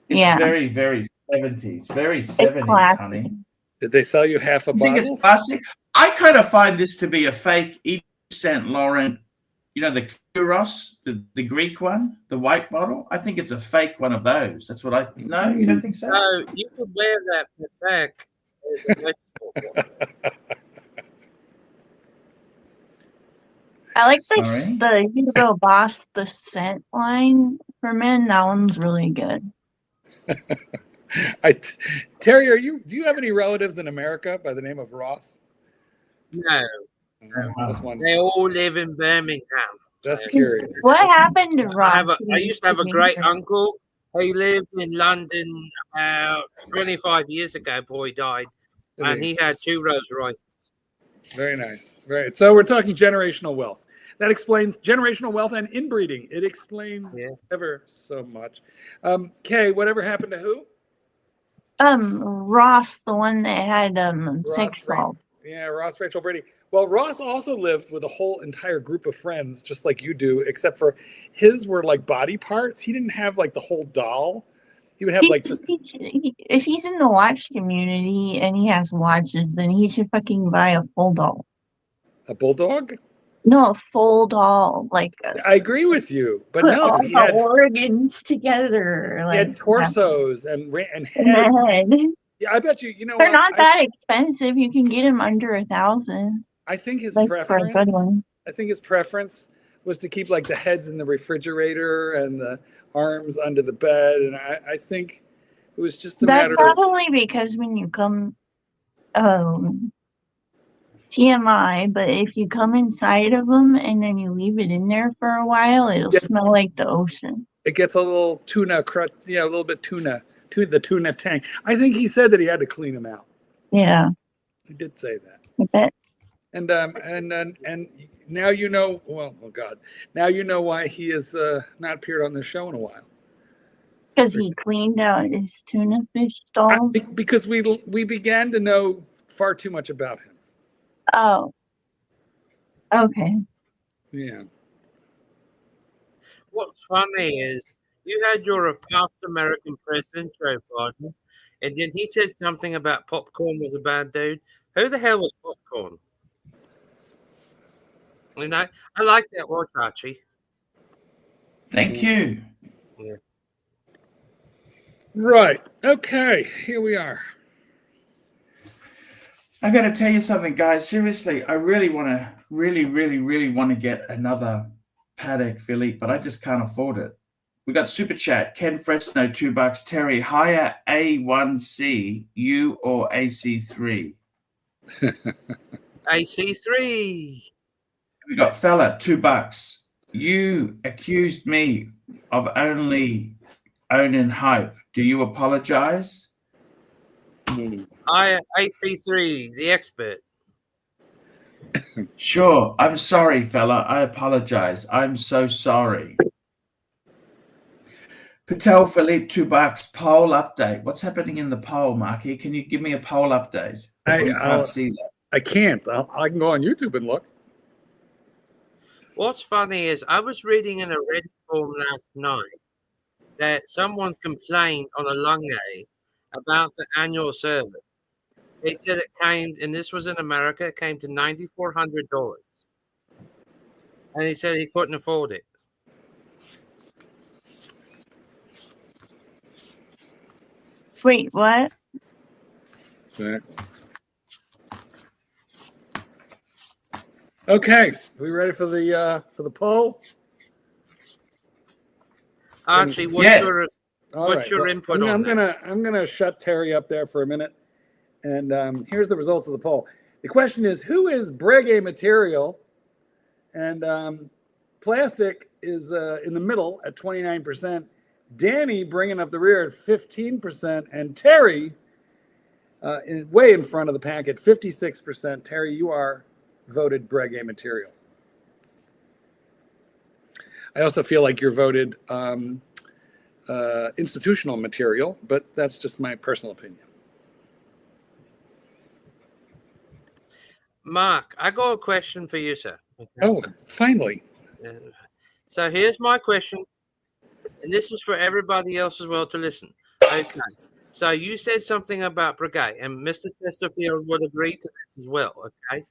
It's Yeah. very, very 70s. Very It's 70s, classic. honey. Did they sell you half a You think it's bottle? classic? I kind of find this to be a fake Yves Saint Laurent. You know, the Kuros, the Greek one, the white bottle. I think it's a fake one of those. That's what I think. No, you don't think so? So you could wear that Patek as a vegetable. I like Sorry? the Hugo Boss, the scent line for men. That one's really good. Terry, do you have any relatives in America by the name of Ross? No. That's one. They all live in Birmingham. That's curious. What happened to Ross? I used to have a great uncle. He lived in London about 25 years ago before he died, and he had 2 Rolls Royces. Very nice. Right. So we're talking generational wealth. That explains generational wealth and inbreeding. It explains ever so much. Kay, whatever happened to who? Ross, the one that had sex fault. Yeah, Ross Rachel Brady. Well, Ross also lived with a whole entire group of friends, just like you do, except for his were like body parts. He didn't have like the whole doll. He would have like just. If he's in the watch community and he has watches, then he should fucking buy a full doll. A bulldog? No, a full doll. Like I agree with you, but put no, all he the had organs together. he had Like torsos and and heads. the head. Yeah, I bet you. You know They're what? not that expensive. You can get them under $1,000. I think his Like for a good preference. one. I think his preference was to keep like the heads in the refrigerator and the arms under the bed, and I think it was just a That's matter of. probably because when you come, TMI, but if you come inside of them and then you leave it in there for a while, it'll smell like the ocean. It gets a little tuna crust, a little bit the tuna tank. I think he said that he had to clean them out. Yeah, He did say that. I bet. And now you know. Well, oh God, now you know why he has not appeared on this show in a while. Because he cleaned out his tuna fish stalls. Because we began to know far too much about him. Oh, okay. Yeah. What's funny is you had your past American president, Joe Biden, and then he said something about popcorn was a bad dude. Who the hell was popcorn? And I like that watch, Archie. Thank you. Yeah. Right. Okay. Here we are. I got to tell you something, guys. Seriously, I really want to, really want to get another Patek Philippe, but I just can't afford it. We got Super Chat. Ken Fresno, $2. Terry, higher A1C, you or AC3? AC3. We got Fella, $2. You accused me of only owning hype. Do you apologize? I AC3, the expert. Sure. I'm sorry, fella. I apologize. I'm so sorry. Patel Philippe, $2. Poll update. What's happening in the poll, Marky? Can you give me a poll update? You can't see that. I can't. I can go on YouTube and look. What's funny is I was reading in a Reddit forum last night that someone complained on a Lunge about the annual service. They said it came, and this was in America, it came to $9,400. And he said he couldn't afford it. Wait, what? Okay, are we ready for the poll? Archie, what's Yes. your input on that? I'm gonna shut Terry up there for a minute, and here's the results of the poll. The question is, who is Breguet material? And plastic is in the middle at 29%. Danny bringing up the rear at 15%, and Terry way in front of the pack at 56%. Terry, you are voted Breguet material. I also feel like you're voted institutional material, but that's just my personal opinion. Mark, I got a question for you, sir. Okay. Oh, finally. So here's my question, and this is for everybody else as well to listen. Okay. So you said something about Breguet, and Mr. Chesterfield would agree to this as well, okay?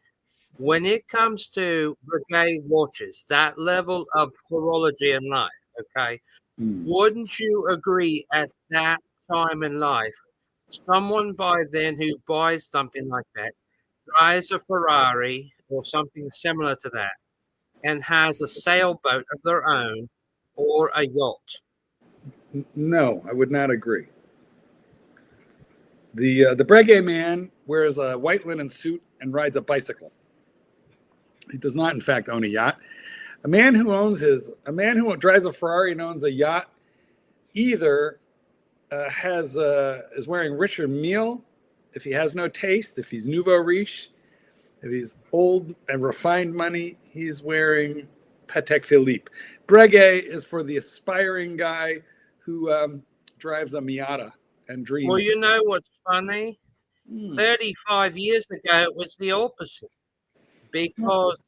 When it comes to Breguet watches, that level of horology in life, okay, wouldn't you agree at that time in life, someone by then who buys something like that, drives a Ferrari or something similar to that, and has a sailboat of their own or a yacht? No, I would not agree. The Breguet man wears a white linen suit and rides a bicycle. He does not, in fact, own a yacht. A man who drives a Ferrari and owns a yacht either is wearing Richard Mille if he has no taste, if he's nouveau riche, if he's old and refined money, he's wearing Patek Philippe. Breguet is for the aspiring guy who drives a Miata and dreams. Well, you know what's funny? 35 years ago, it was the opposite. Because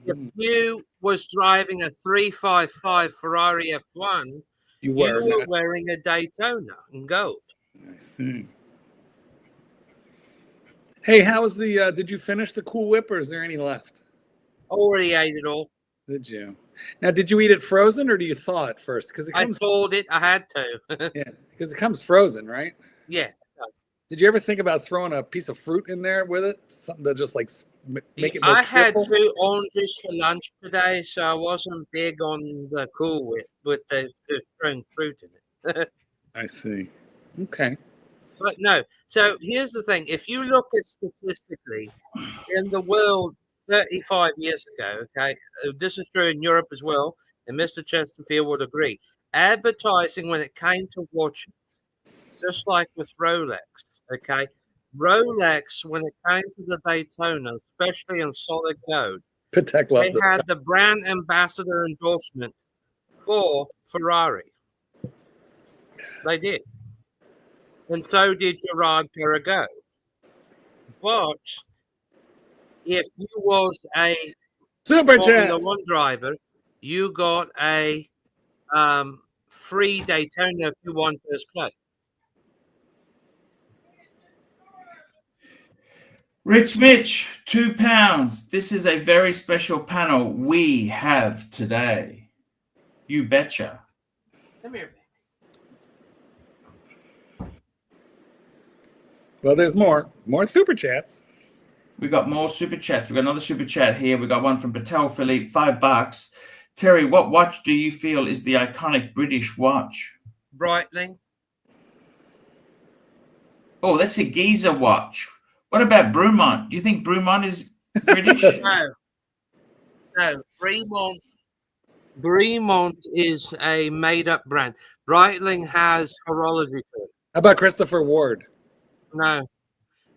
if you was driving a 355 Ferrari F1, you were wearing a Daytona in gold. I see. Hey, how was the? Did you finish the Cool Whip, or is there any left? Already ate it all. Did you? Now, did you eat it frozen, or do you thaw it first? Because I thawed it. I had to. Yeah, because it comes frozen, right? Yeah, it does. Did you ever think about throwing a piece of fruit in there with it? Something to just like make it more I had triple? 2 oranges for lunch today, so I wasn't big on the Cool Whip with the thrown fruit in it. I see. Okay. But no. So here's the thing. If you look at statistically in the world 35 years ago, okay, this is true in Europe as well, and Mr. Chesterfield would agree. Advertising when it came to watches, just like with Rolex, okay, Rolex, when it came to the Daytona, especially in solid gold, Patek loves they it. had the brand ambassador endorsement for Ferrari. They did. And so did Gerard Perregaux. But if you was a Super Formula Chat. 1 driver, you got a free Daytona if you won first place. Rich Mitch, £2. This is a very special panel we have today. You betcha. Come here. Well, there's more super chats. We got more super chats. We got another super chat here. We got one from Patel Philippe, $5. Terry, what watch do you feel is the iconic British watch? Breitling. Oh, that's a Giza watch. What about Brumont? Do you think Brumont is British? No. Bremont is a made-up brand. Breitling has horology to it. How about Christopher Ward? No.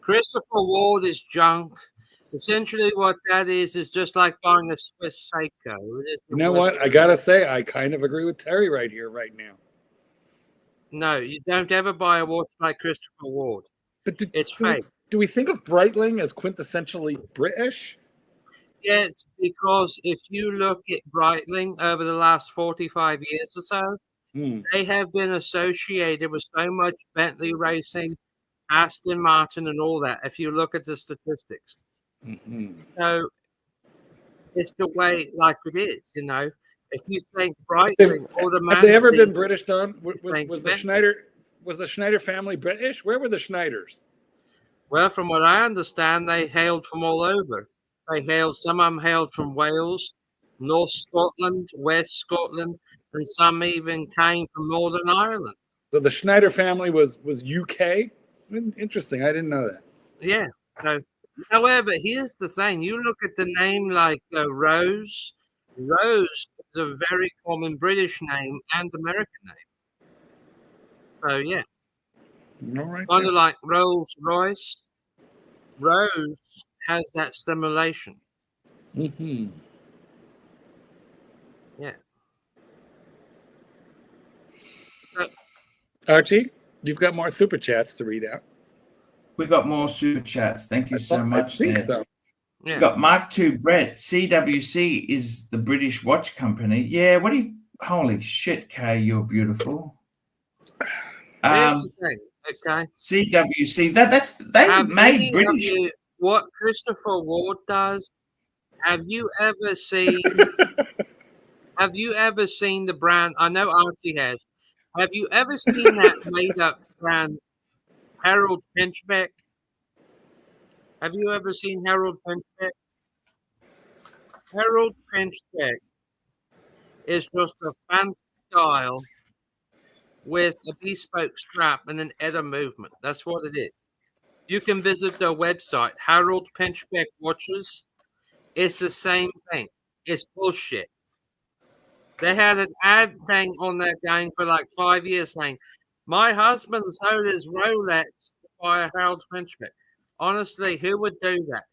Christopher Ward is junk. Essentially what that is just like buying a Swiss Seiko. You know what? I got to say, I kind of agree with Terry right here, right now. No, you don't ever buy a watch like Christopher Ward. But it's fake. Do we think of Breitling as quintessentially British? Yes, because if you look at Breitling over the last 45 years or so, they have been associated with so much Bentley racing, Aston Martin, and all that. If you look at the statistics, so it's the way like it is. You know, if you think Breitling, have they ever been British? Don, was the Schneider family British? Where were the Schneiders? Well, from what I understand, they hailed from all over. Some of them hailed from Wales, North Scotland, West Scotland, and some even came from Northern Ireland. So the Schneider family was UK? Interesting. I didn't know that. Yeah. So, however, here's the thing. You look at the name like Rose. Rose is a very common British name and American name. So, yeah. All right. Kind of like Rolls Royce. Rose has that simulation. Yeah. So, Archie, you've got more super chats to read out. We got more super chats. Thank you so much. I think so. Yeah. We got Mark II Brett. CWC is the British watch company. Yeah. What do you? Holy shit, Kay, you're beautiful. Here's the thing. Okay. CWC. They made British. What Christopher Ward does? Have you ever seen? Have you ever seen the brand? I know Archie has. Have you ever seen that made-up brand, Harold Pinchbeck? Have you ever seen Harold Pinchbeck? Harold Pinchbeck is just a fancy style with a bespoke strap and an Edda movement. That's what it is. You can visit their website, Harold Pinchbeck Watches, It's the same thing. It's bullshit. They had an ad thing on that game for like 5 years saying, my husband sold his Rolex to buy a Harold Pinchbeck. Honestly, who would do that?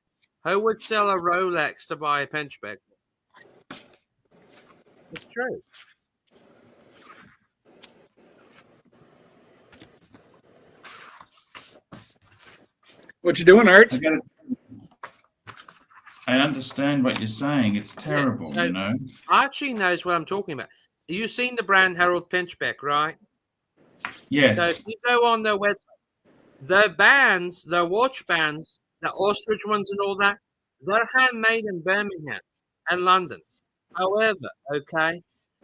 Who would sell a Rolex to buy a Pinchbeck? It's true. What you doing, Arch? I understand what you're saying. It's terrible, Yeah, so you know. Archie knows what I'm talking about. You've seen the brand Harold Pinchbeck, right? Yes. So if you go on their website, their bands, their watch bands, the ostrich ones and all that, they're handmade in Birmingham and London. However, okay,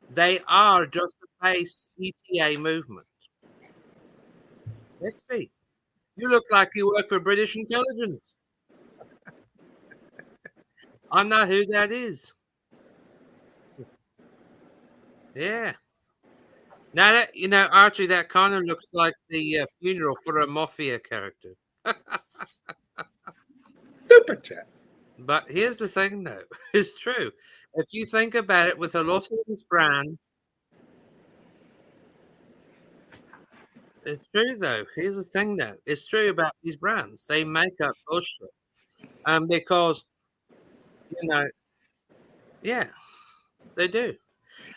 they are just a base ETA movement. Let's see. You look like you work for British intelligence. I know who that is. Yeah. Now that you know, Archie, that kind of looks like the funeral for a mafia character. Super chat. But here's the thing, though. It's true. If you think about it, with a lot of this brand, it's true, though. Here's the thing, though. It's true about these brands. They make up bullshit. Because, you know, yeah, they do.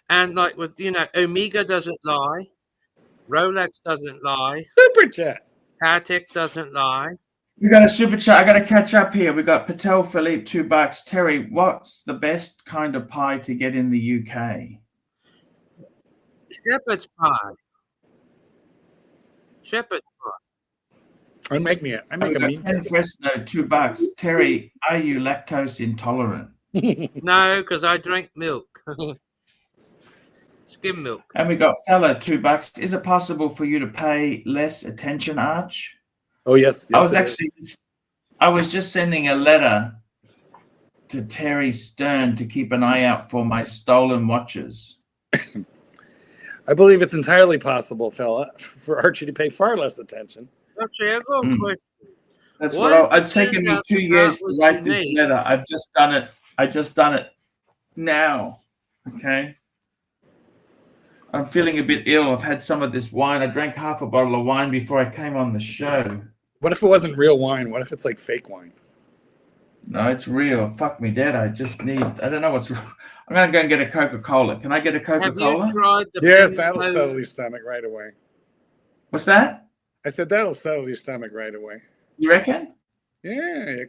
And like with, you know, Omega doesn't lie. Rolex doesn't lie. Super chat. Patek doesn't lie. We got a super chat. I got to catch up here. We got Patel Philippe, $2. Terry, what's the best kind of pie to get in the UK? Shepherd's pie. Shepherd's pie. I make a mean. Ken Fresno, $2. Terry, are you lactose intolerant? No, because I drink milk. Skim milk. And we got Fella, $2. Is it possible for you to pay less attention, Arch? Oh yes. I was just sending a letter to Terry Stern to keep an eye out for my stolen watches. I believe it's entirely possible, fella, for Archie to pay far less attention. Actually, I've got a question. That's What it's taken me 2 years to write this letter. I've just done it. I just done it now. Okay. I'm feeling a bit ill. I've had some of this wine. I drank half a bottle of wine before I came on the show. What if it wasn't real wine? What if it's like fake wine? No, it's real. Fuck me, Dad. I don't know what's wrong. I'm going to go and get a Coca-Cola. Can I get a Coca-Cola? Have you tried the Yes, that'll settle your stomach right away. What's that? I said that'll settle your stomach right away. You reckon? Yeah.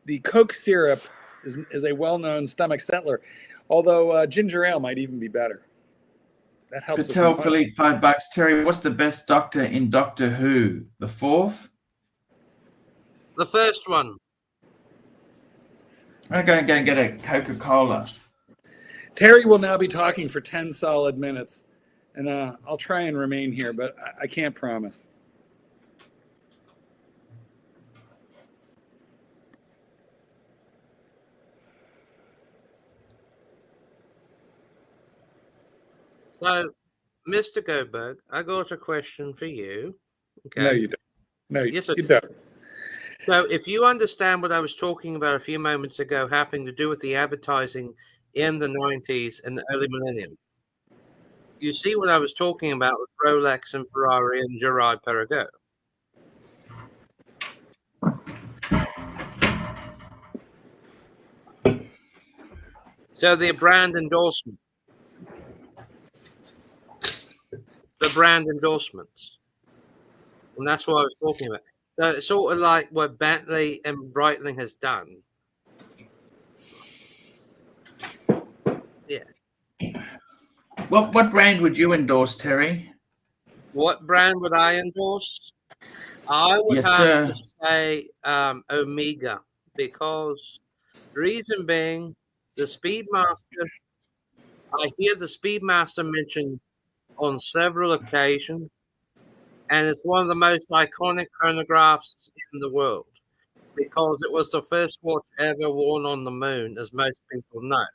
The Coke syrup is a well-known stomach settler, although ginger ale might even be better. That helps. Patel Philippe, $5. Terry, what's the best doctor in Doctor Who? The fourth? The first one. I'm going to go and get a Coca-Cola. Terry will now be talking for 10 solid minutes, and I'll try and remain here, but I can't promise. So, Mr. Goldberg, I got a question for you. Okay. No, you don't. No, Yes, you don't. So, if you understand what I was talking about a few moments ago, having to do with the advertising in the 90s and the early millennium, you see what I was talking about with Rolex and Ferrari and Gerard Perregaux. So, the brand endorsement. The brand endorsements. And that's what I was talking about. So it's sort of like what Bentley and Breitling has done. Yeah. What brand would you endorse, Terry? What brand would I endorse? I would have to say Omega, because the reason being the Speedmaster, I hear the Speedmaster mentioned on several occasions, and it's one of the most iconic chronographs in the world because it was the first watch ever worn on the moon, as most people know.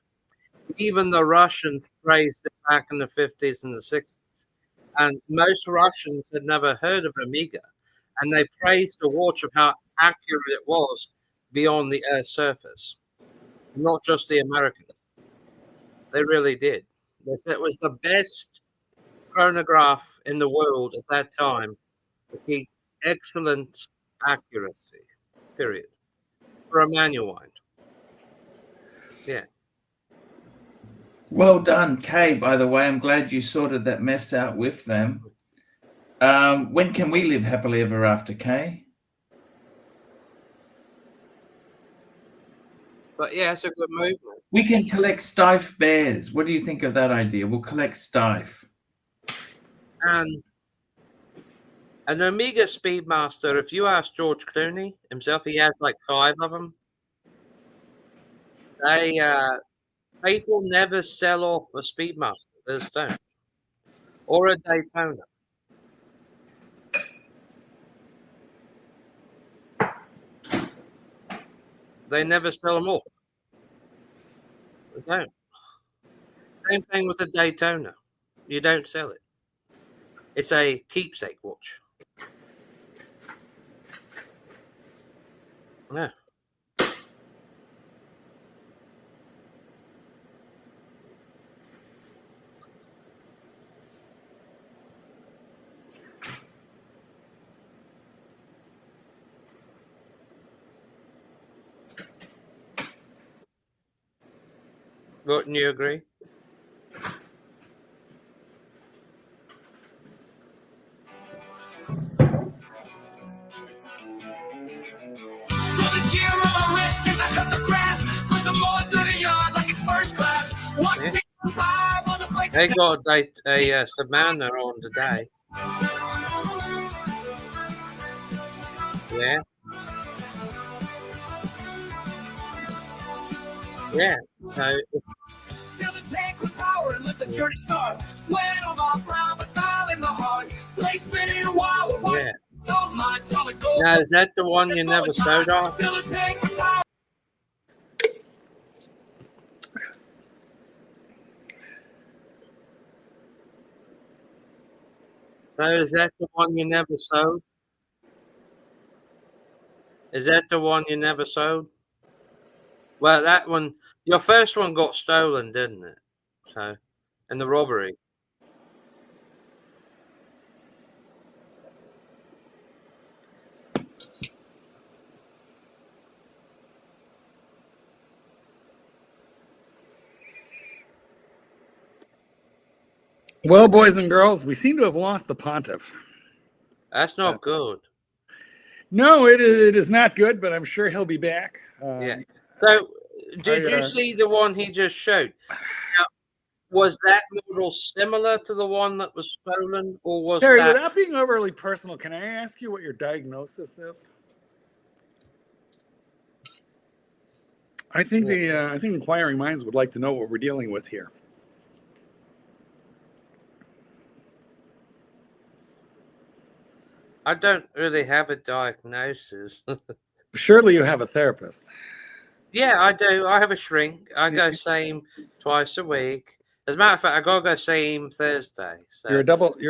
Even the Russians praised it back in the 50s and the 60s, and most Russians had never heard of Omega, and they praised the watch of how accurate it was beyond the Earth's surface. not just the Americans. They really did. It was the best chronograph in the world at that time to keep excellent accuracy, period, for a manual wind. Yeah. Well done, Kay, by the way. I'm glad you sorted that mess out with them. When can we live happily ever after, Kay? But yeah, it's a good movement. We can collect Stife bears. What do you think of that idea? We'll collect Stife. And an Omega Speedmaster, if you ask George Clooney himself, he has like 5 of them. People never sell off a Speedmaster. They just don't. Or a Daytona. They never sell them off. They don't. Same thing with a Daytona. You don't sell it. It's a keepsake watch. Yeah. Wouldn't you agree? They got a Savannah on today. Yeah. Yeah. So Fill the tank with power and let the journey start. Sweat on my brow, my style in my heart. Placement in a while. yeah. Don't mind solid gold. Now, is that the one you never sewed off? Fill the tank with power. So is that the one you never sewed? Is that the one you never sewed? Well, that one, your first one got stolen, didn't it? So, in the robbery. Well, boys and girls, we seem to have lost the pontiff. That's not good. No, it is not good, but I'm sure he'll be back. Yeah. So, did you see the one he just showed? Now, was that model similar to the one that was stolen, or was Terry, that? without being overly personal, can I ask you what your diagnosis is? I think I think inquiring minds would like to know what we're dealing with here. I don't really have a diagnosis. Surely you have a therapist. Yeah, I do. I have a shrink. I go see him twice a week. As a matter of fact, I gotta go see him Thursday. So. You're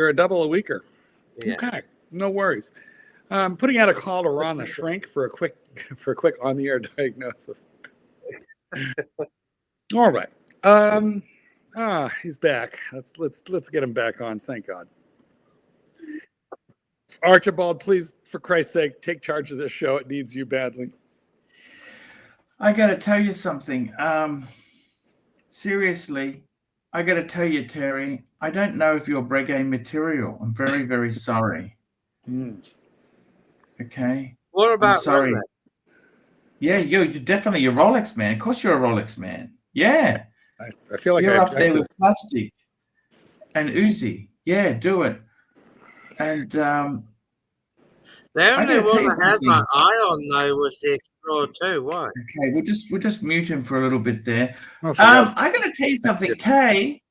a double a weeker. Yeah. Okay, no worries. Putting out a call to Ron the shrink for a quick on the air diagnosis. All right. He's back. Let's get him back on. Thank God. Archibald, please, for Christ's sake, take charge of this show. It needs you badly. I got to tell you something. Seriously, I got to tell you, Terry, I don't know if you're Breguet material. I'm very, very sorry. Okay. What about I'm sorry? Rolex? Yeah, you're definitely a Rolex man. Of course, you're a Rolex man. Yeah. I feel like you're up there with plastic and Uzi. Yeah, do it. And the only one I had my eye on though was the Explorer 2. Why? Okay, we'll just mute him for a little bit there. I got to tell you something, Kay.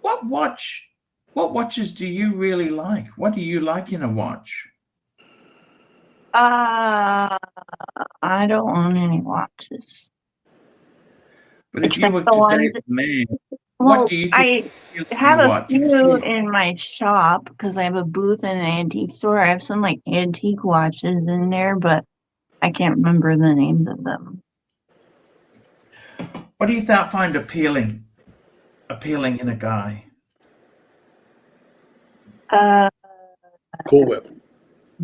What watches do you really like? What do you like in a watch? I don't own any watches. But if you were today's man, what do you think? I have a few in my shop because I have a booth in an antique store. I have some like antique watches in there, but I can't remember the names of them. What do you find appealing in a guy? Cool Whip.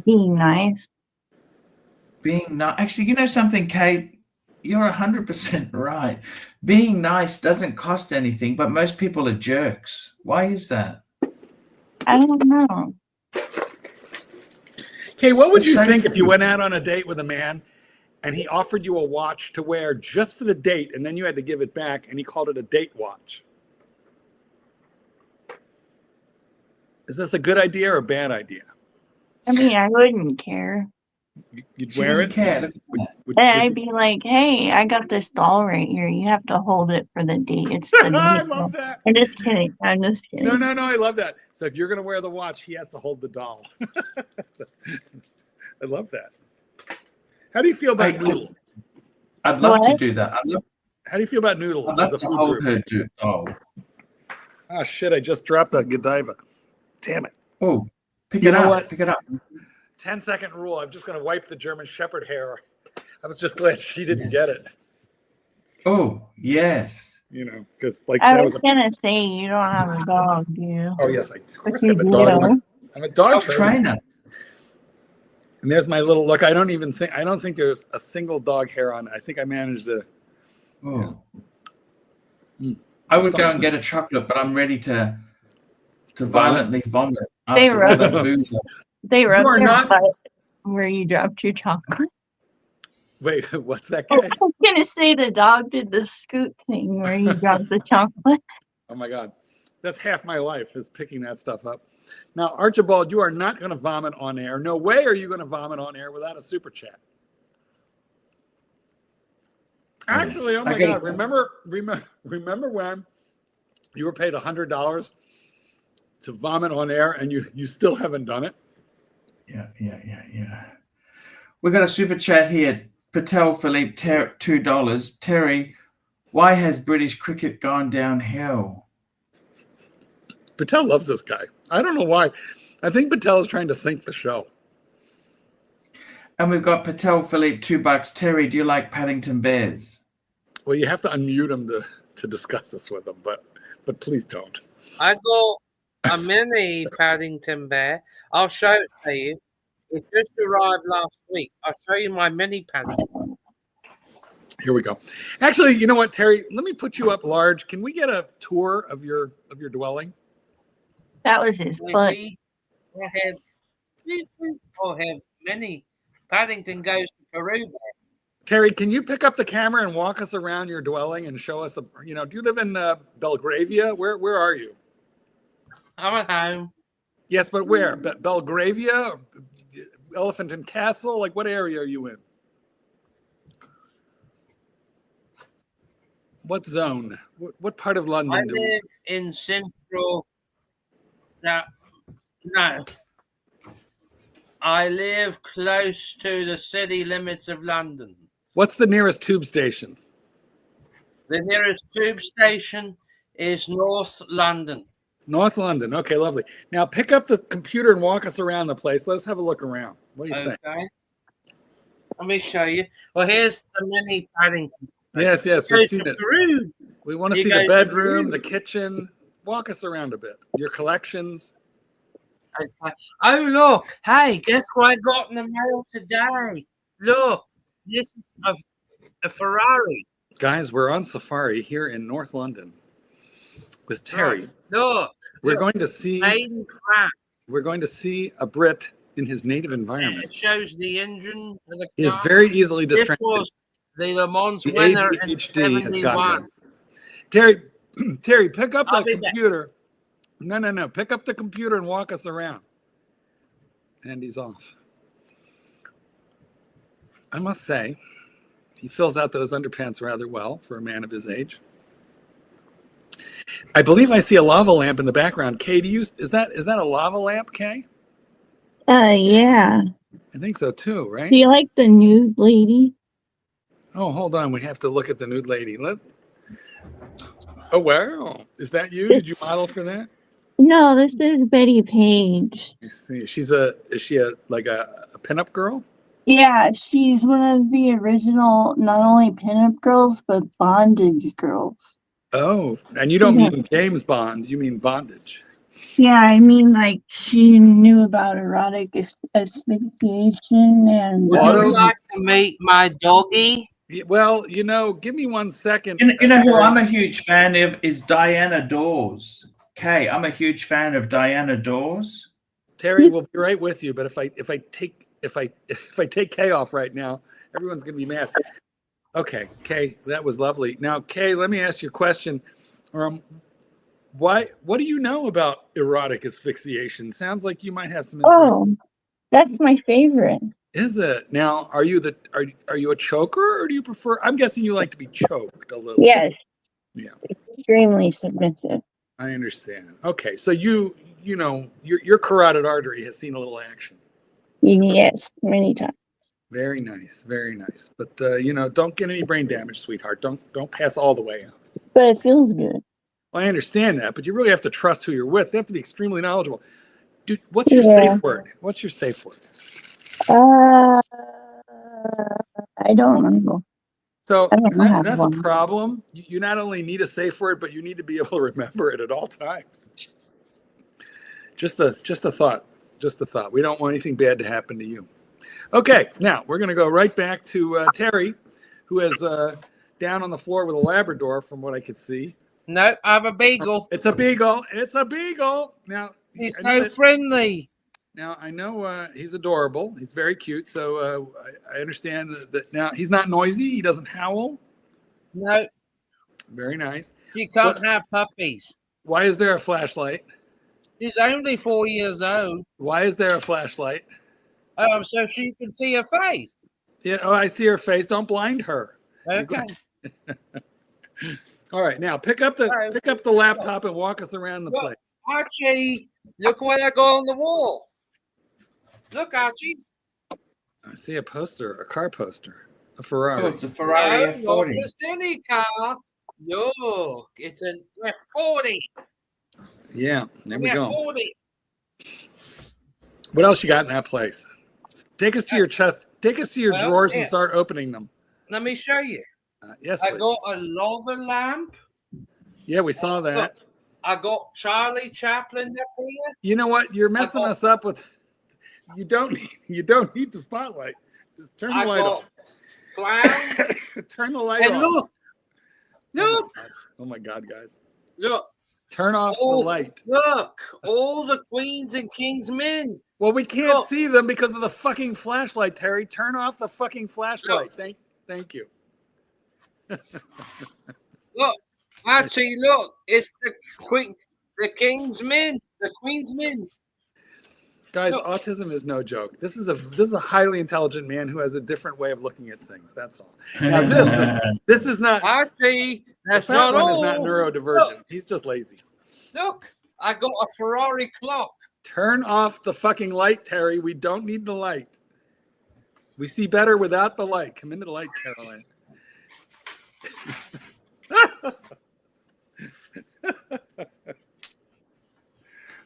Being nice. Being nice. Actually, you know something, Kate? You're 100% right. Being nice doesn't cost anything, but most people are jerks. Why is that? I don't know. Okay, what would It's you so think if you true. went out on a date with a man and he offered you a watch to wear just for the date, and then you had to give it back, and he called it a date watch? Is this a good idea or a bad idea? I mean, I wouldn't care. You'd She wear didn't it? care. Look at that. Would And I'd you- be like, hey, I got this doll right here. You have to hold it for the date. It's the I date. love that. I'm just kidding. I'm just kidding. No, I love that. So if you're going to wear the watch, he has to hold the doll. I love that. How do you feel about noodles? I'd love to What? do that. How do you feel about noodles I'd as love a to food hold group? her to. Oh, Oh, shit, I just dropped a Godiva. Damn it. oh, pick You it know up. what? Pick it up. 10-second rule. I'm just going to wipe the German Shepherd hair. I was just glad she didn't Yes. get it. Oh, yes. You know, because like I that was was. gonna say you don't have a dog, do you? Oh yes, of course I You have a dog. do. I'm a dog Dog trainer. trainer. And there's my little look. I don't think there's a single dog hair on it. I think I managed to. Oh. Mm. I would go and get a chocolate, but I'm ready to violently vomit They after all rub- that booze. They rub are their not- butt where you dropped your chocolate. Wait, what's that? I Kay? was gonna say the dog did the scoot thing where you dropped the chocolate. Oh my God, that's half my life is picking that stuff up. Now, Archibald, you are not going to vomit on air. No way are you going to vomit on air without a super chat. Actually, oh my Okay. God, remember when you were paid $100 to vomit on air and you still haven't done it? Yeah. We got a super chat here. Patel Philippe, $2. Terry, why has British cricket gone downhill? Patel loves this guy. I don't know why. I think Patel is trying to sink the show. And we've got Patel Philippe, $2. Terry, do you like Paddington Bears? Well, you have to unmute him to discuss this with him, but please don't. I got a mini Paddington bear. I'll show it to you. It just arrived last week. I'll show you my mini Paddington. Here we go. Actually, you know what, Terry? Let me put you up large. Can we get a tour of your dwelling? That was his butt. I have many. Paddington goes to Peru. Terry, can you pick up the camera and walk us around your dwelling and show us? Do you live in Belgravia? Where are you? I'm at home. Yes, but where? Belgravia, Elephant and Castle. Like, what area are you in? What zone? What part of London? I live in central. No. I live close to the city limits of London. What's the nearest tube station? The nearest tube station is North London. North London. Okay, lovely. Now pick up the computer and walk us around the place. Let us have a look around. What do you think? Okay. Let me show you. Well, here's the mini Paddington. Yes, Goes we've seen to it. Peru. We want to You see the guys bedroom, agree? the kitchen. Walk us around a bit. Your collections. Okay. Oh, look. Hey, guess what I got in the mail today? Look, this is a Ferrari. Guys, we're on safari here in North London with Terry. Look. We're going to see Made in France. we're going to see a Brit in his native environment. It shows the engine of the He is car. very easily This distracted. was the Le Mans The winner in ADHD has got 71. him. Terry, pick up I'll the be back. computer. No. Pick up the computer and walk us around. And he's off. I must say, he fills out those underpants rather well for a man of his age. I believe I see a lava lamp in the background. Kay, is that a lava lamp, Kay? Yeah. I think so too, right? Do you like the nude lady? Oh, hold on. We have to look at the nude lady. Oh, wow. Is that you? Did you model for that? No, this is Betty Page. I see. Is she a pinup girl? Yeah, she's one of the original, not only pinup girls, but bondage girls. Oh, and you don't mean James Bond, you mean bondage. Yeah, I mean, like, she knew about erotic asphyxiation and... Would you like to meet my doggy? Well, you know, give me 1 second. You know who I'm a huge fan of is Diana Dawes. Kay, I'm a huge fan of Diana Dawes. Terry will be right with you, but if I take Kay off right now, everyone's gonna be mad. Okay, Kay, that was lovely. Now, Kay, let me ask you a question. What do you know about erotic asphyxiation? Sounds like you might have some information. Oh, that's my favorite. Is it? Now, are you a choker, or do you prefer? I'm guessing you like to be choked a little. Yes. Yeah. Extremely submissive. I understand. Okay, so you know your carotid artery has seen a little action. Yes, many times. Very nice, very nice. But you know, don't get any brain damage, sweetheart. Don't pass all the way out. But it feels good. Well, I understand that, but you really have to trust who you're with. They have to be extremely knowledgeable. Dude, what's your safe word? What's your safe word? I don't remember. So that's a problem. You not only need a safe word, but you need to be able to remember it at all times. Just a thought. Just a thought. We don't want anything bad to happen to you. Okay, now we're going to go right back to Terry, who is down on the floor with a Labrador, from what I could see. No, I have a beagle. It's a beagle. It's a beagle. Now he's so friendly. Now I know he's adorable. He's very cute. So I understand that now he's not noisy. He doesn't howl. No. Very nice. You can't have puppies. Why is there a flashlight? He's only 4 years old. Why is there a flashlight? So she can see her face. Yeah. Oh, I see her face. Don't blind her. Okay. All right. Now pick up the laptop and walk us around the place. Archie, look what I got on the wall. Look, Archie. I see a poster, a car poster, a Ferrari. Oh, it's a Ferrari F40. Not just any car. Look, it's an F40. Yeah, there we go. F40. What else you got in that place? Take us to your chest. Take us to your drawers and start opening them. Let me show you. Yes, I please. got a lava lamp. Yeah, we saw that. Look, I got Charlie Chaplin up here. You know what? You're messing us up with. You don't need the spotlight. Just turn the light off. Clown. Turn the light off. Look. Oh my God, guys. Look. Turn off the light. Look, all the queens and kings men. Well, we can't see them because of the fucking flashlight, Terry. Turn off the fucking flashlight. Thank you. Look, Archie, look, it's the king's men, the queen's men. Guys, autism is no joke. This is a highly intelligent man who has a different way of looking at things. That's all. Now, this is not Archie. That's not all. Is not neurodivergent. Look, he's just lazy. Look, I got a Ferrari clock. Turn off the fucking light, Terry. We don't need the light. We see better without the light. Come into the light, Caroline.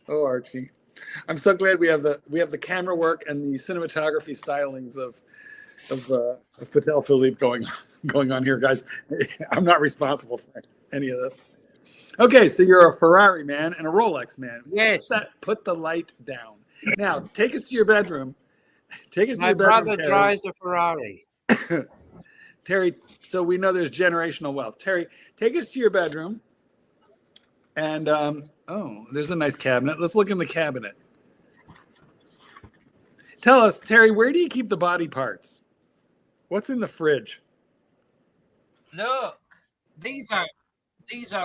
Oh, Archie. I'm so glad we have the camera work and the cinematography stylings of Patel Philippe going on here, guys. I'm not responsible for any of this. Okay, so you're a Ferrari man and a Rolex man. Yes. Put the light down. Now, take us to your bedroom. My brother drives a Ferrari. Terry, so we know there's generational wealth. Terry, take us to your bedroom. And, there's a nice cabinet. Let's look in the cabinet. Tell us, Terry, where do you keep the body parts? What's in the fridge? Look, these are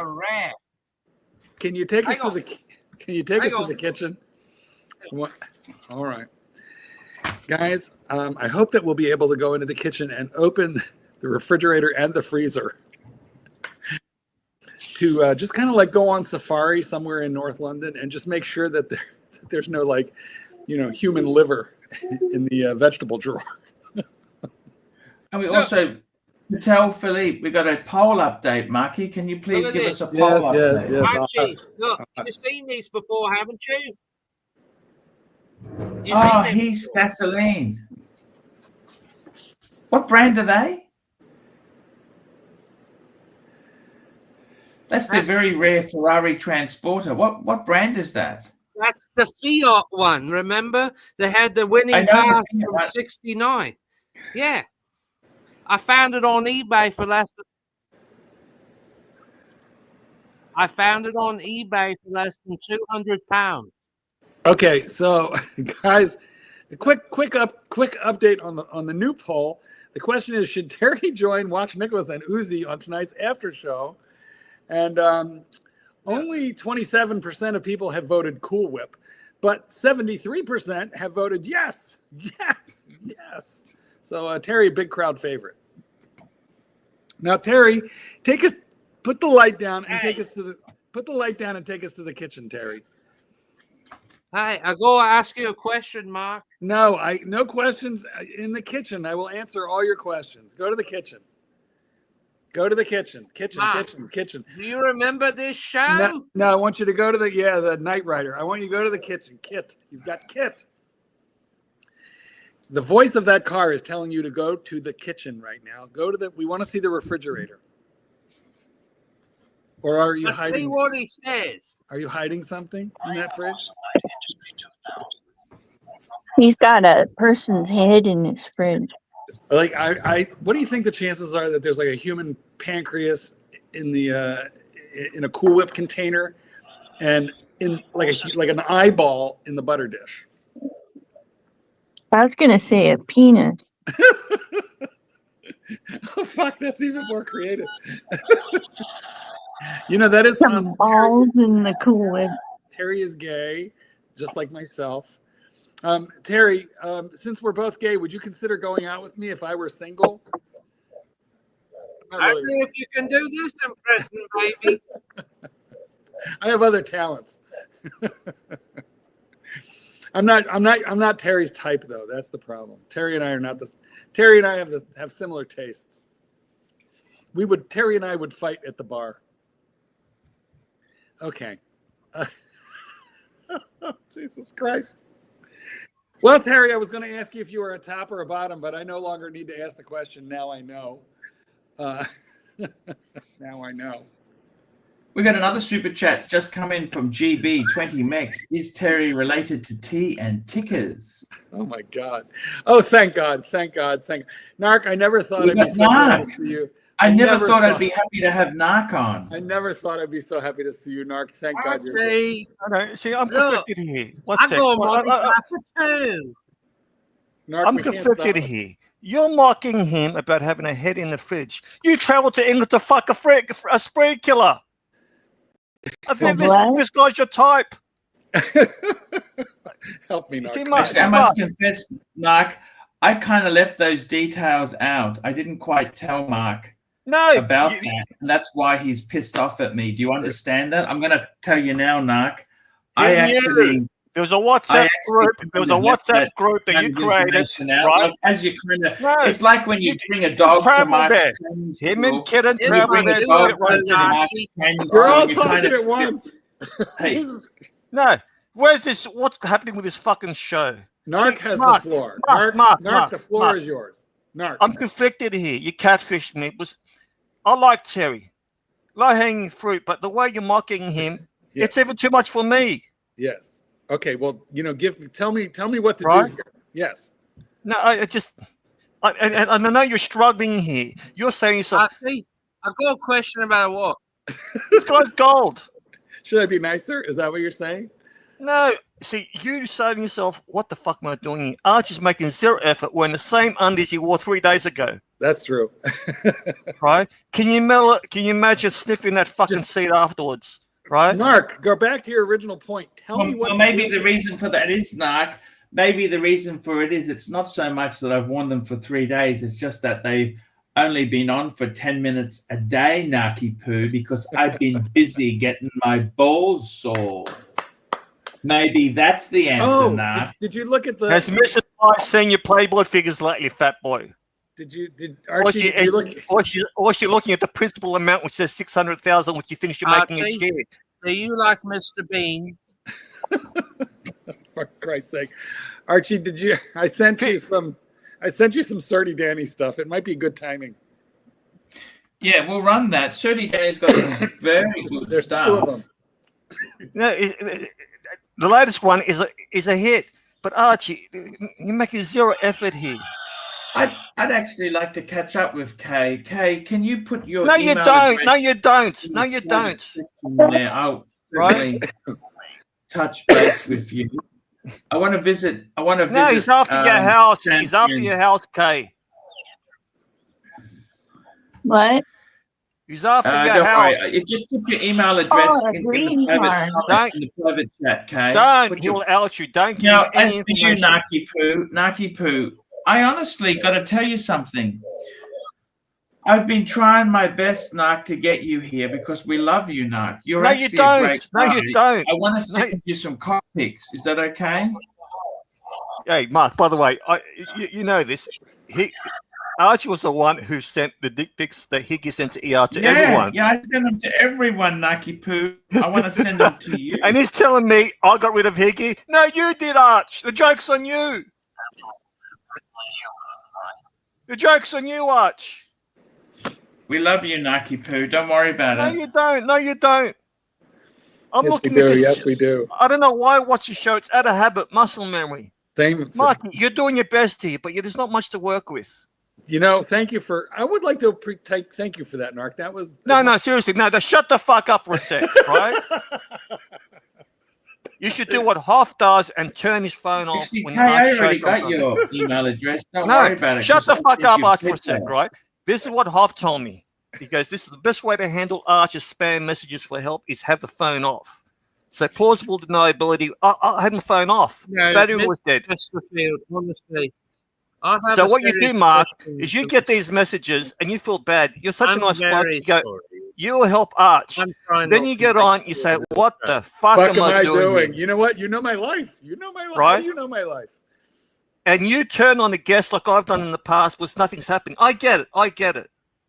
rare. Can you take us to the kitchen? What? All right. Guys, I hope that we'll be able to go into the kitchen and open the refrigerator and the freezer to just kind of like go on safari somewhere in North London and just make sure that there's no human liver in the vegetable drawer. And we also tell Philippe we got a poll update. Marky, can you please give us a poll update? Yes. Archie, look, you've seen these before, haven't you? He's gasoline. What brand are they? That's the very rare Ferrari Transporter. What brand is that? That's the Fiat one. Remember, they had the I winning know cars the from Fiat. '69. Yeah, I found it on eBay for less. I found it on eBay for less than £200. Okay, so guys, a quick update on the new poll. The question is, should Terry join Watch Nicholas and Uzi on tonight's after show? And only 27% of people have voted Cool Whip, but 73% have voted yes. So Terry, big crowd favorite. Now, Terry, put the light down and take us to the kitchen, Terry. Hey, I go ask you a question, Mark. No questions in the kitchen. I will answer all your questions. Go to the kitchen. Kitchen. Do you remember this show? No, I want you to go to the Knight Rider. I want you to go to the kitchen. Kit. You've got Kit. The voice of that car is telling you to go to the kitchen right now. We want to see the refrigerator. Or are you hiding? See what he says. Are you hiding something in that fridge? He's got a person's head in his fridge. Like what do you think the chances are that there's like a human pancreas in a Cool Whip container, and in like an eyeball in the butter dish? I was gonna say a penis. Oh fuck, that's even more creative. That is Some possible. balls in the Cool Whip. Terry is gay, just like myself. Terry, since we're both gay, would you consider going out with me if I were single? I don't know if you can do this impression, baby. I have other talents. I'm not Terry's type though. That's the problem. Terry and I are not Terry and I have similar tastes. Terry and I would fight at the bar. Okay. Jesus Christ. Well, Terry, I was going to ask you if you were a top or a bottom, but I no longer need to ask the question. Now I know. Now I know. We got another super chat just come in from GB 20 Mex. Is Terry related to Tea and Tickers? Oh my God! Oh, thank God! Narc, I never thought I'd be so happy to see you. I never thought I'd be happy to have Narc on. I never thought I'd be so happy to see you, Narc. Thank God you're here. No, see, I'm conflicted here. I'm conflicted here. You're mocking him about having a head in the fridge. You traveled to England to fuck a spree killer. I think this guy's your type. Help me, Narc. Actually, I must confess, Mark, I kind of left those details out. I didn't quite tell Mark about that. And that's why he's pissed off at me. Do you understand that? I'm going to tell you now, Narc. There was a WhatsApp group. There was a WhatsApp group that you created, right? Like, as you kind of, it's like when you bring a dog to Mark's there. Him and Kitten travel there. You're all talking at once. Hey, no, where's this? What's happening with this fucking show? Narc has the floor. Narc, the floor is yours. Narc. I'm conflicted here. You catfished me. I like Terry, low-hanging fruit, but the way you're mocking him, it's even too much for me. Yes. Okay, well, tell me what to do here. Yes. No, I know you're struggling here. You're saying yourself. I've got a question about what? This guy's gold. Should I be nicer? Is that what you're saying? No. See, you saying to yourself, what the fuck am I doing here? Archie's making zero effort wearing the same undies he wore 3 days ago. That's true. Right? Can you imagine sniffing that fucking seat afterwards? Right, Narc, go back to your original point. Tell me what. Well, maybe the reason for that is, Narc. Maybe the reason for it is it's not so much that I've worn them for 3 days. It's just that they've only been on for 10 minutes a day, Narky Poo, because I've been busy getting my balls sore. Maybe that's the answer, Narc. Did you look at the? Has Mrs. Price seen your Playboy figures lately, fat boy? Did Archie? Or she looking at the principal amount, which says 600,000, which you think you're making each year? Do you like Mr. Bean? For Christ's sake, Archie, I sent you some I sent you some Surdy Danny stuff. It might be good timing. Yeah, we'll run that. 30 Days got some very good There's stuff. 2 of them. No, the latest one is a hit. But Archie, you're making zero effort here. I'd actually like to catch up with Kay. Kay, can you put your No, email you don't. address No, you don't. in No, the you private don't. section there? I'll certainly touch base with you. I want to visit. No, he's after your house. He's after your house, Kay. What? He's after your don't house. worry. Just put your email address Oh, in green the card. private chat, Kay. Don't. He'll out you. Don't give Now, him any as for you, information. Naki Poo, I honestly got to tell you something. I've been trying my best, Nark, to get you here because we love you, Nark. You're No, actually you don't. a great No, guy. you don't. I want to send you some cock pics. Is that okay? Hey, Mark, by the way, you know this. Archie was the one who sent the dick pics that Higgy sent to ER to everyone. Yeah, I send them to everyone, Naki Poo. I want to send them to you. And he's telling me I got rid of Higgy. No, you did, Arch. The joke's on you. The joke's on you, Arch. We love you, Naki Poo. Don't worry about No, it. you don't. No, you don't. I'm Yes, looking we at do. this. Yes, we do. I don't know why I watch the show. It's out of habit, muscle memory. Same. Mark, you're doing your best here, but there's not much to work with. You know, thank you for. I would like to thank you for that, Nark. That was No, seriously, no. Just shut the fuck up for a sec, right? You should do what Hoff does and turn his phone off. Actually, When Kay, I Arch already shows got up. your email address. Don't worry about it. Shut the 'cause fuck I'll up, send you Arch, for a sec, picture. right? This is what Hoff told me. He goes, this is the best way to handle Arch's spam messages for help is have the phone off. So plausible deniability. I had my phone off. No, Battery was dead. Chesterfield, honestly. I have So a what you do, serious Mark, question is you for- get these messages and you feel bad. You're such a I'm nice bloke. very You go, sorry. you will help Arch. I'm trying Then not you to get make on, you say, it what the fuck What am I doing? You know what? You know my life. You know my life. Right? You know my life. And you turn on the guest like I've done in the past was nothing's happening. I get it.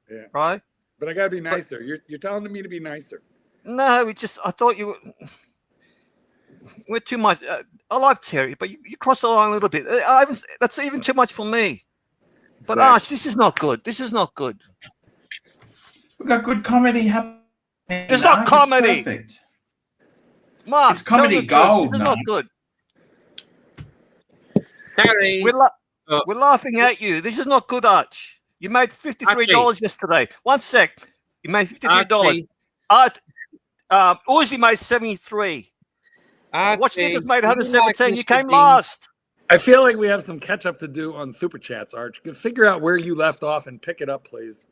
Yeah. Right? But I gotta be nicer. You're telling me to be nicer. No, I thought you we're too much. I like Terry, but you cross the line a little bit. That's even too much for me. But Exactly. Arch, this is not good. This is not good. We've got good comedy happening. It's not Nark. comedy. Perfect. Mark, It's comedy tell the truth. gold, This is not Mark. good. Terry, We're laughing at you. This is not good, Arch. You made $53 yesterday. One sec. You made $53. Uzi made 73. Watch Nicholas made 117. You came last. I feel like we have some catch up to do on Super Chats, Arch. Figure out where you left off and pick it up, please.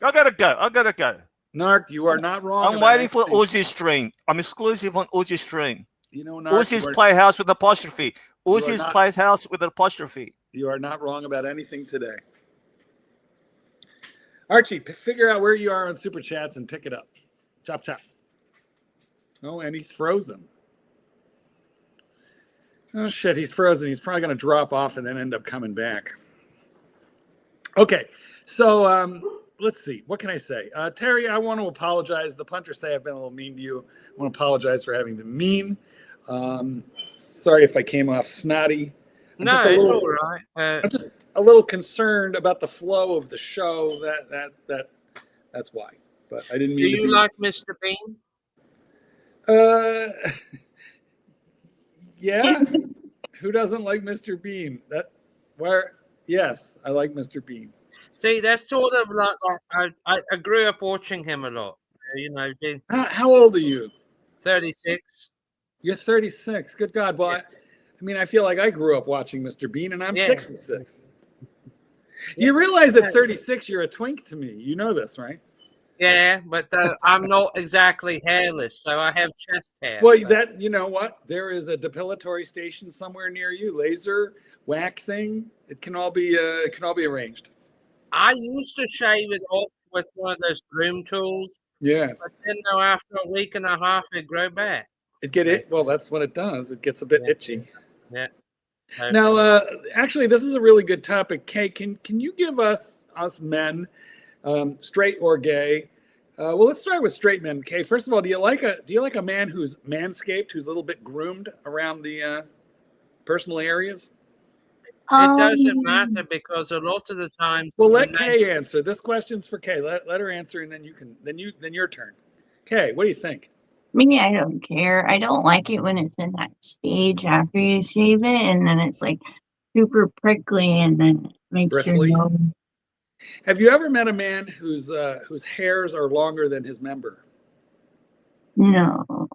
I gotta go. Narc, you are not wrong. I'm about waiting for anything. Uzi's stream. I'm exclusive on Uzi's stream. You know, Narc, Uzi's you are- Playhouse with apostrophe. are Uzi's not- Playhouse with an apostrophe. You are not wrong about anything today. Archie, figure out where you are on Super Chats and pick it up. Chop, chop. Oh, and he's frozen. Oh, shit, he's frozen. He's probably going to drop off and then end up coming back. Okay, so let's see. What can I say? Terry, I want to apologize. The punters say I've been a little mean to you. I want to apologize for having been mean. Sorry if I came off snotty. no, it's all right. I'm just a little concerned about the flow of the show. That's why. But I didn't do mean to you be. like Mr. Bean? Yeah. Who doesn't like Mr. Bean? Yes, I like Mr. Bean. See, that's sort of like I grew up watching him a lot. You know, How old are you? 36. You're 36. Good God. Well, I feel like I grew up watching Mr. Bean, and I'm 66. You realize at 36 you're a twink to me. You know this, right? Yeah, but I'm not exactly hairless, so I have chest hair. Well, so. that you know what? There is a depilatory station somewhere near you. Laser, waxing. It can all be arranged. I used to shave it off with one of those groom tools. Yes. But then, though, after a week and a half, it'd grow back. Well, that's what it does. It gets a bit itchy. Yeah. Now, actually, this is a really good topic. Kay, can you give us men, straight or gay? Well, let's start with straight men. Kay, first of all, do you like a man who's manscaped, who's a little bit groomed around the personal areas? It doesn't matter because a lot of the time. Well, let Kay answer. This question's for Kay. Let her answer, and then your turn. Kay, what do you think? Me, I don't care. I don't like it when it's in that stage after you shave it, and then it's like super prickly, and then it makes Bristly. your nose. Have you ever met a man whose hairs are longer than his member? No.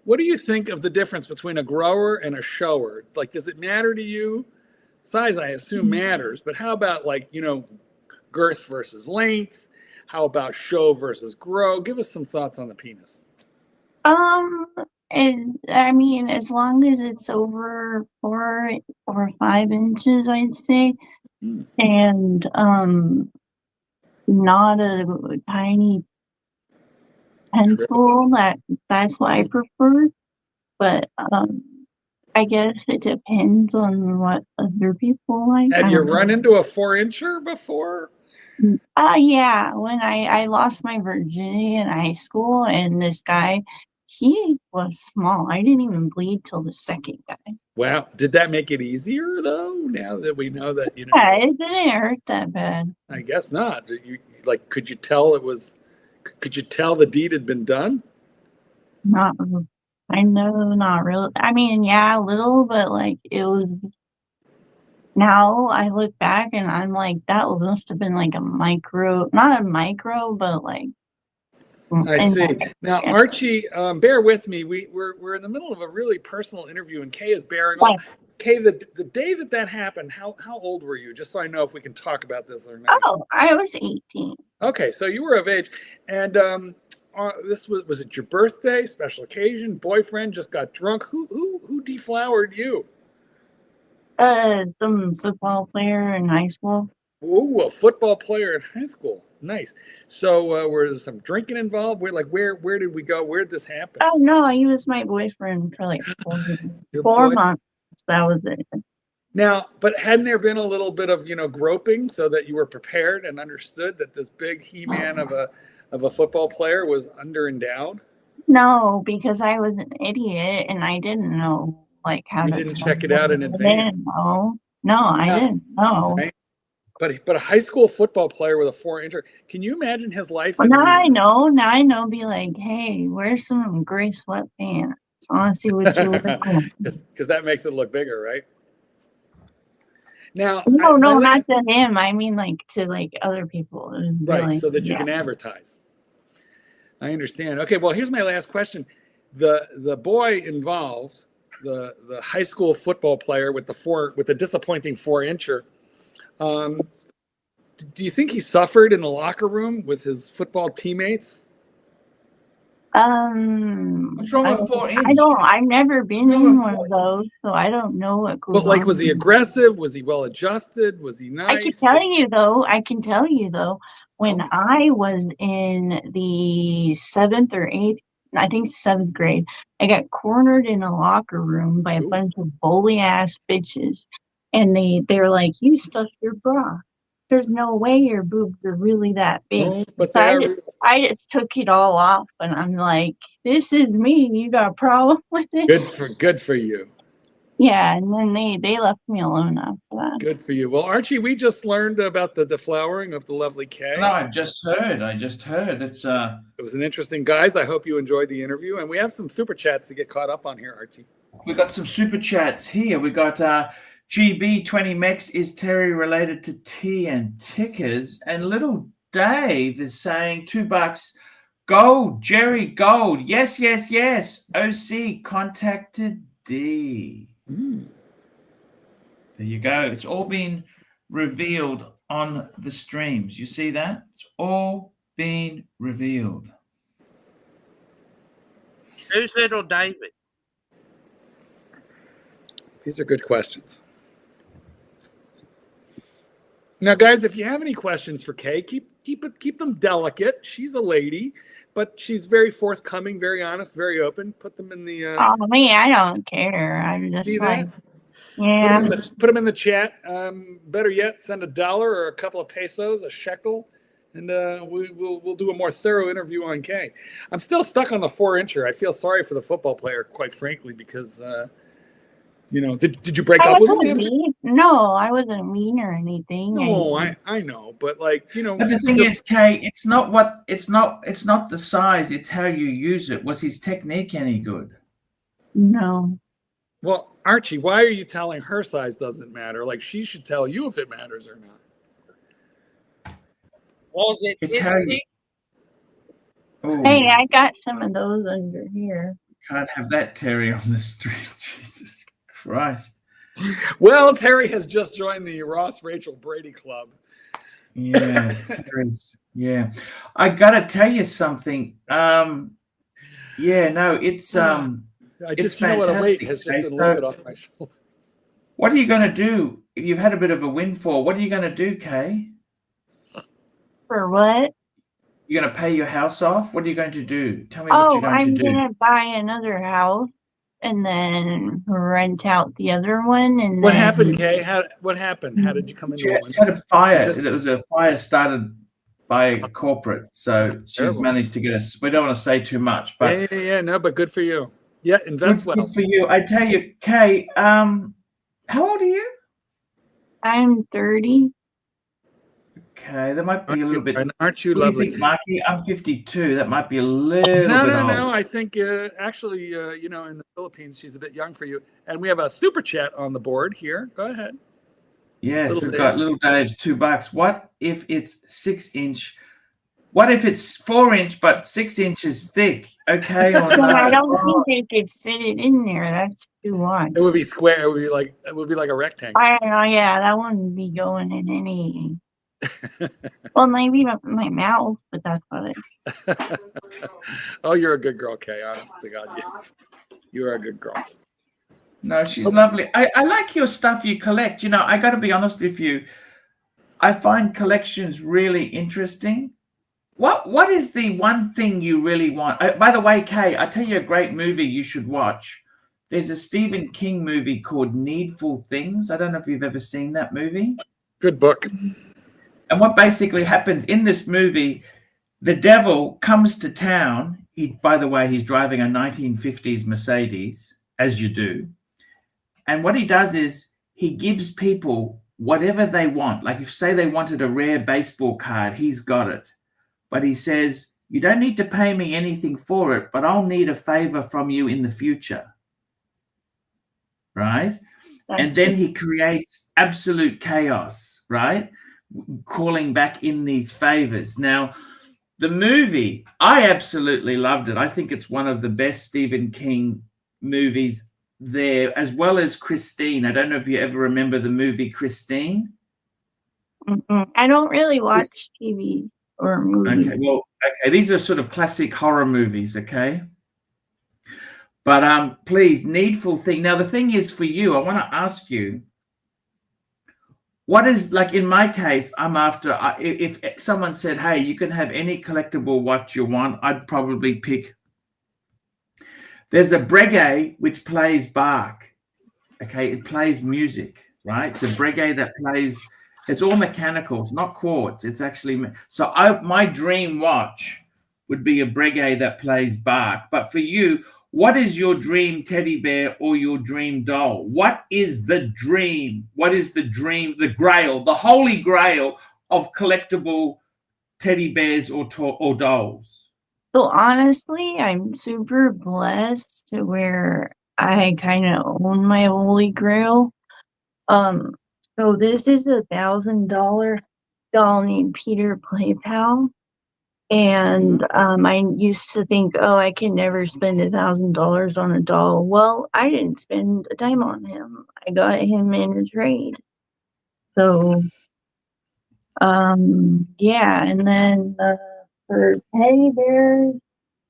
What do you think of the difference between a grower and a shower? Like, does it matter to you? Size, I assume, matters, but how about, like, girth versus length? How about show versus grow? Give us some thoughts on the penis. And I mean, as long as it's over 4 or 5 inches, I'd say, and not a tiny pencil. That's what I prefer. But I guess it depends on what other people like. Have you run into a 4-incher before? Yeah, when I lost my virginity in high school, and this guy, he was small. I didn't even bleed till the second guy. Wow. Did that make it easier, though, now that we know that, Yeah, it didn't hurt that bad. I guess not. Could you tell the deed had been done? I know, not really. I mean, yeah, a little, but like it was. Now I look back and I'm like, that must have been like a micro, not a micro, but like. I see. Now, Archie, bear with me. We're in the middle of a really personal interview, and Kay is bearing on. Kay, the day that happened, how old were you? Just so I know if we can talk about this or not. Oh, I was 18. Okay, so you were of age, and this was it your birthday, special occasion, boyfriend just got drunk? Who deflowered you? Some football player in high school. Ooh, a football player in high school. Nice. So, were there some drinking involved? Where did we go? Where did this happen? Oh no, he was my boyfriend for like 4 months. That was it. Now, but hadn't there been a little bit of groping so that you were prepared and understood that this big he-man of a football player was underendowed? No, because I was an idiot and I didn't know like how to. You didn't check it out in advance. I didn't know. Right? But a high school football player with a 4-incher, can you imagine his life? Well, now I know. Be like, hey, where's some gray sweatpants? I want to see what you look like. Because that makes it look bigger, right? Now, no, not to him. I mean, like to like other people, right? Like, so that you can advertise. I understand. Okay, well, here's my last question: the boy involved, the high school football player with the disappointing 4-incher. Do you think he suffered in the locker room with his football teammates? What's wrong with 4 inch? I've never been in one of those, so I don't know what goes on. But was he aggressive? Was he well adjusted? Was he nice? I can tell you though, when I was in the 7th or 8th, I think 7th grade, I got cornered in a locker room by a bunch of bully ass bitches. And they're like, you stuffed your bra. There's no way your boobs are really that big. But I just took it all off, and I'm like, this is me. You got a problem with it? Good for you. Yeah, and then they left me alone after that. Good for you. Well, Archie, we just learned about the deflowering of the lovely Kay. No, I just heard. It's It was an interesting, guys. I hope you enjoyed the interview, and we have some super chats to get caught up on here, Archie. We got some super chats here. We got GB20 Mex, is Terry related to T and Tickers? And little Dave is saying $2. Gold, Jerry Gold. Yes. OC contacted D. There you go. It's all been revealed on the streams. You see that? It's all been revealed. Who's little David? These are good questions. Now, guys, if you have any questions for Kay, keep them delicate. She's a lady, but she's very forthcoming, very honest, very open. Put them in the. Oh, me, I don't care. I'm just like, yeah. Put them in the chat. Better yet, send $1 or a couple of pesos, a shekel, and we'll do a more thorough interview on Kay. I'm still stuck on the 4-incher. I feel sorry for the football player, quite frankly, because You know, did you break I up with him wasn't after? mean. No, I wasn't mean or anything. No, I know, but like, you know. But the thing is, Kay, it's not the size, it's how you use it. Was his technique any good? No. Well, Archie, why are you telling her size doesn't matter? Like, she should tell you if it matters or not. Was it It's his how you- feet? Oh, Hey, I got some of those under here. can't have that, Terry, on the street. Jesus Christ. Well, Terry has just joined the Ross Rachel Brady Club. Yes, Terry's. Yeah, I gotta tell you something. Yeah, no, it's I it's just, you know what, a weight fantastic. has just Okay, been so lifted off my shoulders. what are you going to do if you've had a bit of a windfall? What are you going to do, Kay? For what? You're going to pay your house off? What are you going to do? Tell me what Oh, you're going to I'm do. gonna buy another house and then rent out the other one. And What then happened, Kay? What happened? How did you come into She a had windfall? a fire. It was a fire started by a corporate, so she Terrible. managed to get us. We don't want to say too much, but Yeah, no, but good for you. Yeah, invest well. good for you. I tell you, Kay. How old are you? I'm 30. Okay, that might be a little bit. Aren't you What do you lovely? think, Marky? I'm 52. That might be a little bit old. No. I think actually, you know, in the Philippines, she's a bit young for you. And we have a super chat on the board here. Go ahead. Yes, Little we've got Little Dave's $2. What if it's 6-inch? What if it's 4-inch but 6 inches thick? Okay, or Well, I no? don't think they could fit it in there. That's too wide. It would be square. It would be like a rectangle. I don't know. Yeah, that wouldn't be going in any. Well, maybe my mouth, but that's about it. Oh, you're a good girl, Kay. Honest to God, you are a good girl. No, she's lovely. I like your stuff you collect. You know, I got to be honest with you. I find collections really interesting. What is the one thing you really want? By the way, Kay, I tell you a great movie you should watch. There's a Stephen King movie called Needful Things. I don't know if you've ever seen that movie. Good book. And what basically happens in this movie, the devil comes to town. By the way, he's driving a 1950s Mercedes, as you do. And what he does is he gives people whatever they want. Like if, say, they wanted a rare baseball card, he's got it. But he says, you don't need to pay me anything for it, but I'll need a favor from you in the future. Right? And then he creates absolute chaos, right? Calling back in these favors. Now, the movie, I absolutely loved it. I think it's one of the best Stephen King movies there, as well as Christine. I don't know if you ever remember the movie Christine. I don't really watch TV or movies. Okay, well, okay, these are sort of classic horror movies, okay? But please, Needful Thing. Now, the thing is for you, I want to ask you, what is, like in my case, I'm after, if someone said, hey, you can have any collectible watch you want, I'd probably pick, there's a Breguet which plays Bach, okay? It plays music, right? The Breguet that plays, it's all mechanical, it's not quartz, it's actually, so my dream watch would be a Breguet that plays Bach. But for you, what is your dream teddy bear or your dream doll? What is the dream? What is the dream, the grail, the holy grail of collectible teddy bears or dolls? So honestly, I'm super blessed to where I kind of own my holy grail. So this is $1,000 doll named Peter Playpal. And I used to think, oh, I can never spend $1,000 on a doll. Well, I didn't spend a dime on him. I got him in a trade. So, yeah. And then for teddy bears,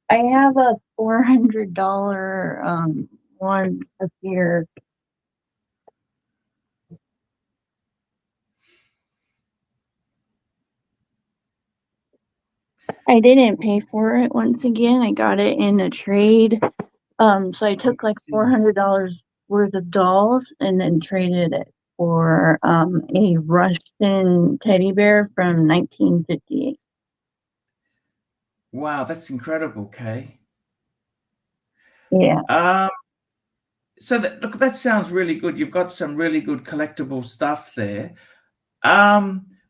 I have a $400 one up here. I didn't pay for it once again. I got it in a trade. So I took like $400 worth of dolls and then traded it for a Russian teddy bear from 1958. Wow, that's incredible, Kay. Yeah. So look, that sounds really good. You've got some really good collectible stuff there.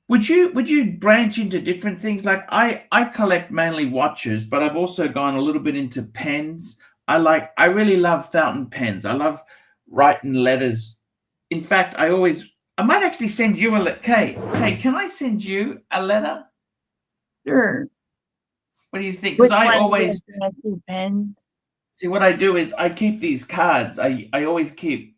Would you branch into different things? Like I collect mainly watches, but I've also gone a little bit into pens. I really love fountain pens. I love writing letters. In fact, I might actually send you a letter. Kay, can I send you a letter? Sure. What do you think? Because I always pen. see what I do is I keep these cards. I always keep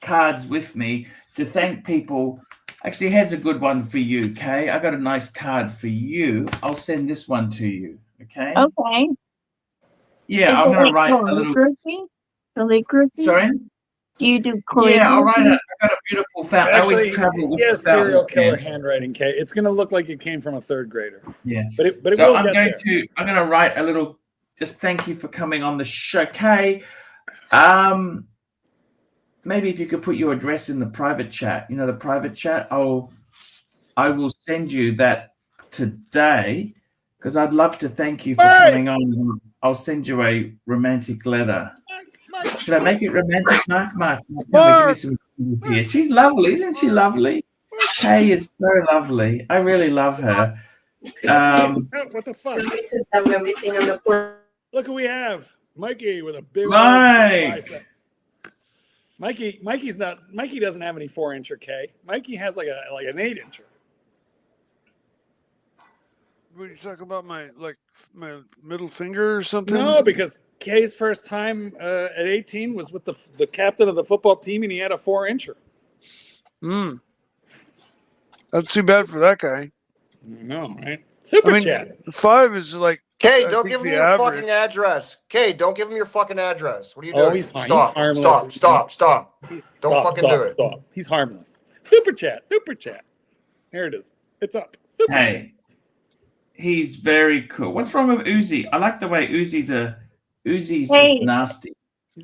cards with me to thank people. Actually, here's a good one for you, Kay. I got a nice card for you. I'll send this one to you. Okay. Okay. Yeah, Is I'm it gonna like write a little. Calligraphy? Sorry. Do you do calligraphy? Yeah, I'll write it. I got a beautiful fountain. I always travel with he the has serial fountain killer pen. handwriting, Kay. It's going to look like it came from a third grader. Yeah. But it So will I'm get going there. to. I'm going to write a little. Just thank you for coming on the show, Kay. Maybe if you could put your address in the private chat. You know, the private chat. I will send you that today because I'd love to thank you for coming on. I'll send you a romantic letter. Should I make it romantic, Mark? Give me some here. She's lovely, isn't she lovely? Kay is so lovely. I really love her. What the fuck? Look who we have. Mikey with a big old bicep. Mikey doesn't have any 4-incher, K. Mikey has like an 8-incher. What are you talking about? My middle finger or something? No, because Kay's first time at 18 was with the captain of the football team, and he had a 4-incher. That's too bad for that guy. No, right? Super chat. 5 is like. Kay, don't give him your fucking address. Kay, don't give him your fucking address. What are you doing? Stop. Don't fucking do it. Stop. He's harmless. Super chat. Here it is. It's up. Hey, he's very cool. What's wrong with Uzi? I like the way Uzi's just nasty.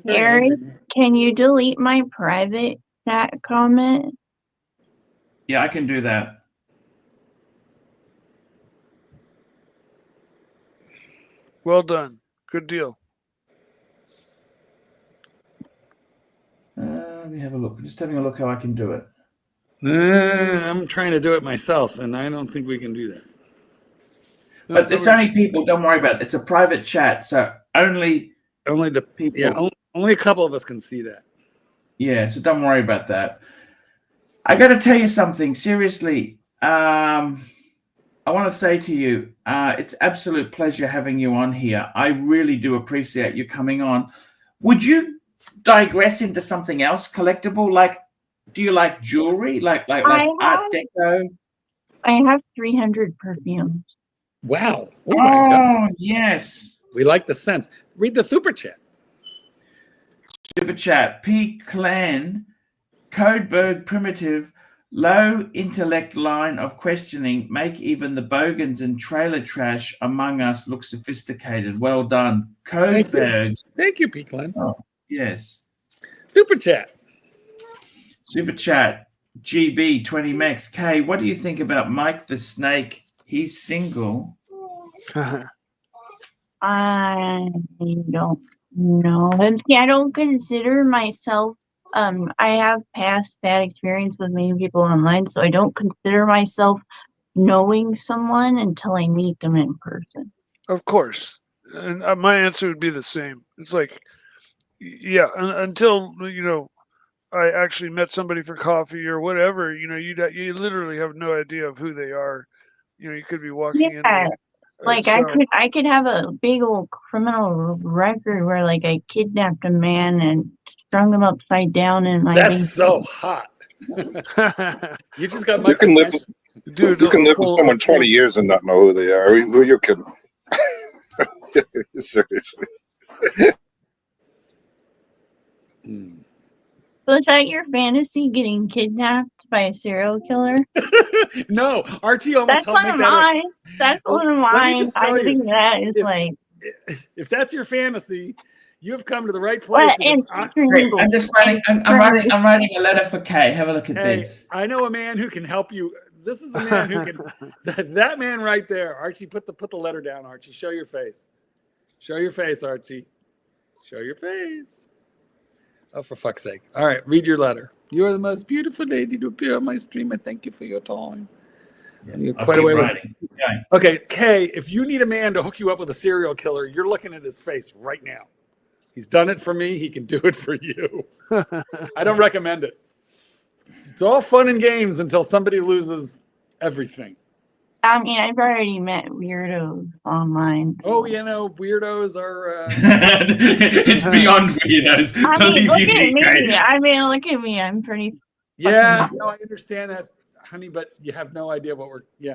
Gary, can you delete my private chat comment? Yeah, I can do that. Well done. Good deal. Let me have a look. I'm just having a look how I can do it. I'm trying to do it myself, and I don't think we can do that. But it's only people. Don't worry about it. It's a private chat, so only the people. Yeah, only a couple of us can see that. Yeah, so don't worry about that. I got to tell you something. Seriously, I want to say to you, it's absolute pleasure having you on here. I really do appreciate you coming on. Would you digress into something else collectible? Like, do you like jewelry? Like Art Deco? I have 300 perfumes. Wow. Oh my God. Yes. We like the sense. Read the super chat. Super chat. P. Clan, Codeberg Primitive, low intellect line of questioning make even the bogans and trailer trash among us look sophisticated. Well done. Codeberg. Thank you, P. Clan. Oh, yes. Super chat. Super chat. GB 20 Max. K, what do you think about Mike the Snake? He's single. I don't know. See, I don't consider myself. I have past bad experience with meeting people online, so I don't consider myself knowing someone until I meet them in person. Of course, and my answer would be the same. It's like, yeah, until I actually met somebody for coffee or whatever. You literally have no idea of who they are. You could be walking in. Like I could have a big old criminal record where like I kidnapped a man and strung him upside down in my That's basement. so hot. You just got my You can live with someone 20 years and not know who they are. Who you kidding? Seriously. So is that your fantasy, getting kidnapped by a serial killer? No, Archie almost That's one of mine. That's one of mine. I think that is if that's your fantasy, you have come to the right place. I'm just writing. I'm writing a letter for Kay. Have a look at this. I know a man who can help you. This is a man who can. That man right there, Archie. Put the letter down, Archie. Show your face. Show your face, Archie. Show your face. Oh, for fuck's sake. All right, read your letter. You are the most beautiful lady to appear on my stream. I thank you for your time. You're quite away with it. Okay, Kay, if you need a man to hook you up with a serial killer, you're looking at his face right now. He's done it for me. He can do it for you. I don't recommend it. It's all fun and games until somebody loses everything. I mean, I've already met weirdos online. Oh, you know, weirdos are. It's beyond weirdos. I mean, look at me. Kay. I mean, look at me. I'm pretty. Yeah, no, I understand that, honey, but you have no idea what we're. Yeah.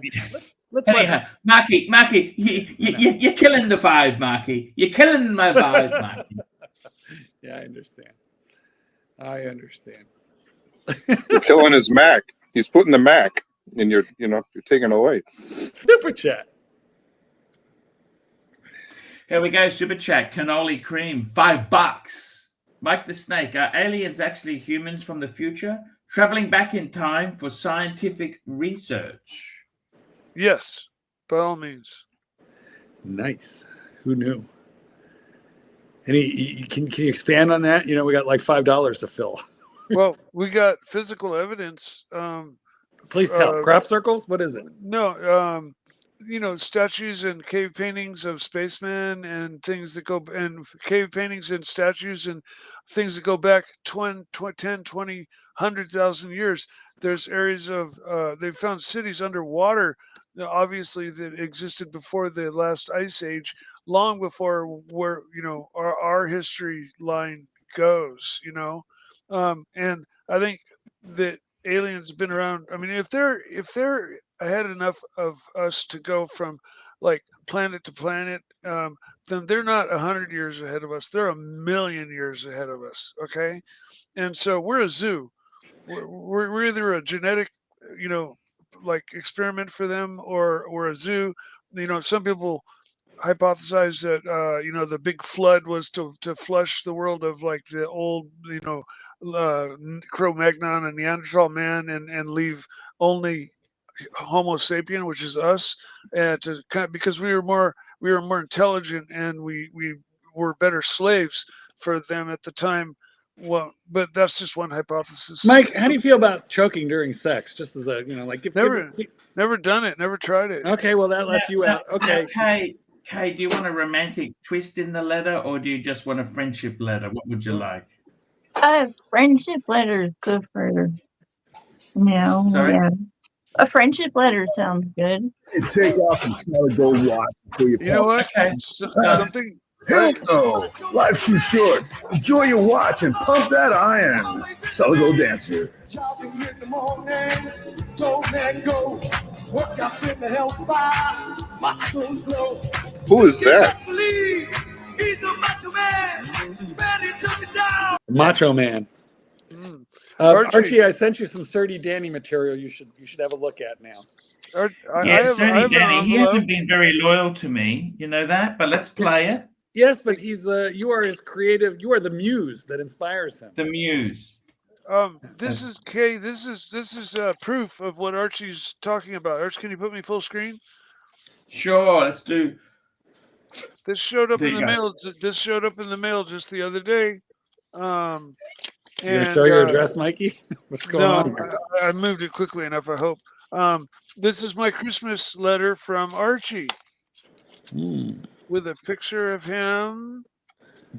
Let's Anyhow, Marky, you're killing the vibe, Marky. You're killing my vibe, Marky. Yeah, I understand. You're killing his Mac. He's putting the Mac in your, you're taking away. Super chat. Here we go. Super chat. Cannoli cream. $5. Mike the Snake. Are aliens actually humans from the future? Traveling back in time for scientific research. Yes, by all means. Nice. Who knew? Can you expand on that? We got like $5 to fill. Well, we got physical evidence. Please tell. Crop circles? What is it? No, statues and cave paintings of spacemen and things that go, and cave paintings and statues and things that go back 10, 20, 100,000 years. There's areas of, they've found cities underwater, obviously, that existed before the last ice age, long before where, our history line goes, and I think that aliens have been around. I mean, if they're ahead enough of us to go from like planet to planet, then they're not 100 years ahead of us. They're 1,000,000 years ahead of us. Okay. And so we're a zoo. We're either a genetic, like experiment for them, or a zoo. Some people hypothesize that, the big flood was to flush the world of like the old, Cro-Magnon and Neanderthal man, and leave only Homo sapien, which is us, and because we were more intelligent and we were better slaves for them at the time. Well, but that's just one hypothesis. Mike, how do you feel about choking during sex? Just as a, never done it, never tried it. Okay, well that lets you out. Okay. Kay, do you want a romantic twist in the letter, or do you just want a friendship letter? What would you like? Friendship letter is good for now. Sorry? Yeah. A friendship letter sounds good. Hey, take off and solid gold watch before you. You know what? Okay. Something. Hell no! Life's too short. Enjoy your watch and pump that iron. Solid gold dancer. Who is that? Macho Man. Archie, I sent you some Surdy Danny material. You should have a look at now. Surdy Danny. He hasn't been very loyal to me. You know that, but let's play it. Yes, but you are his creative. You are the muse that inspires him. The muse. This is Kay. This is proof of what Archie's talking about. Archie, can you put me full screen? Sure, let's do. This showed up in the mail. This showed up in the mail just the other day. You gonna show your address, Mikey? What's going on? I moved it quickly enough, I hope. This is my Christmas letter from Archie. With a picture of him.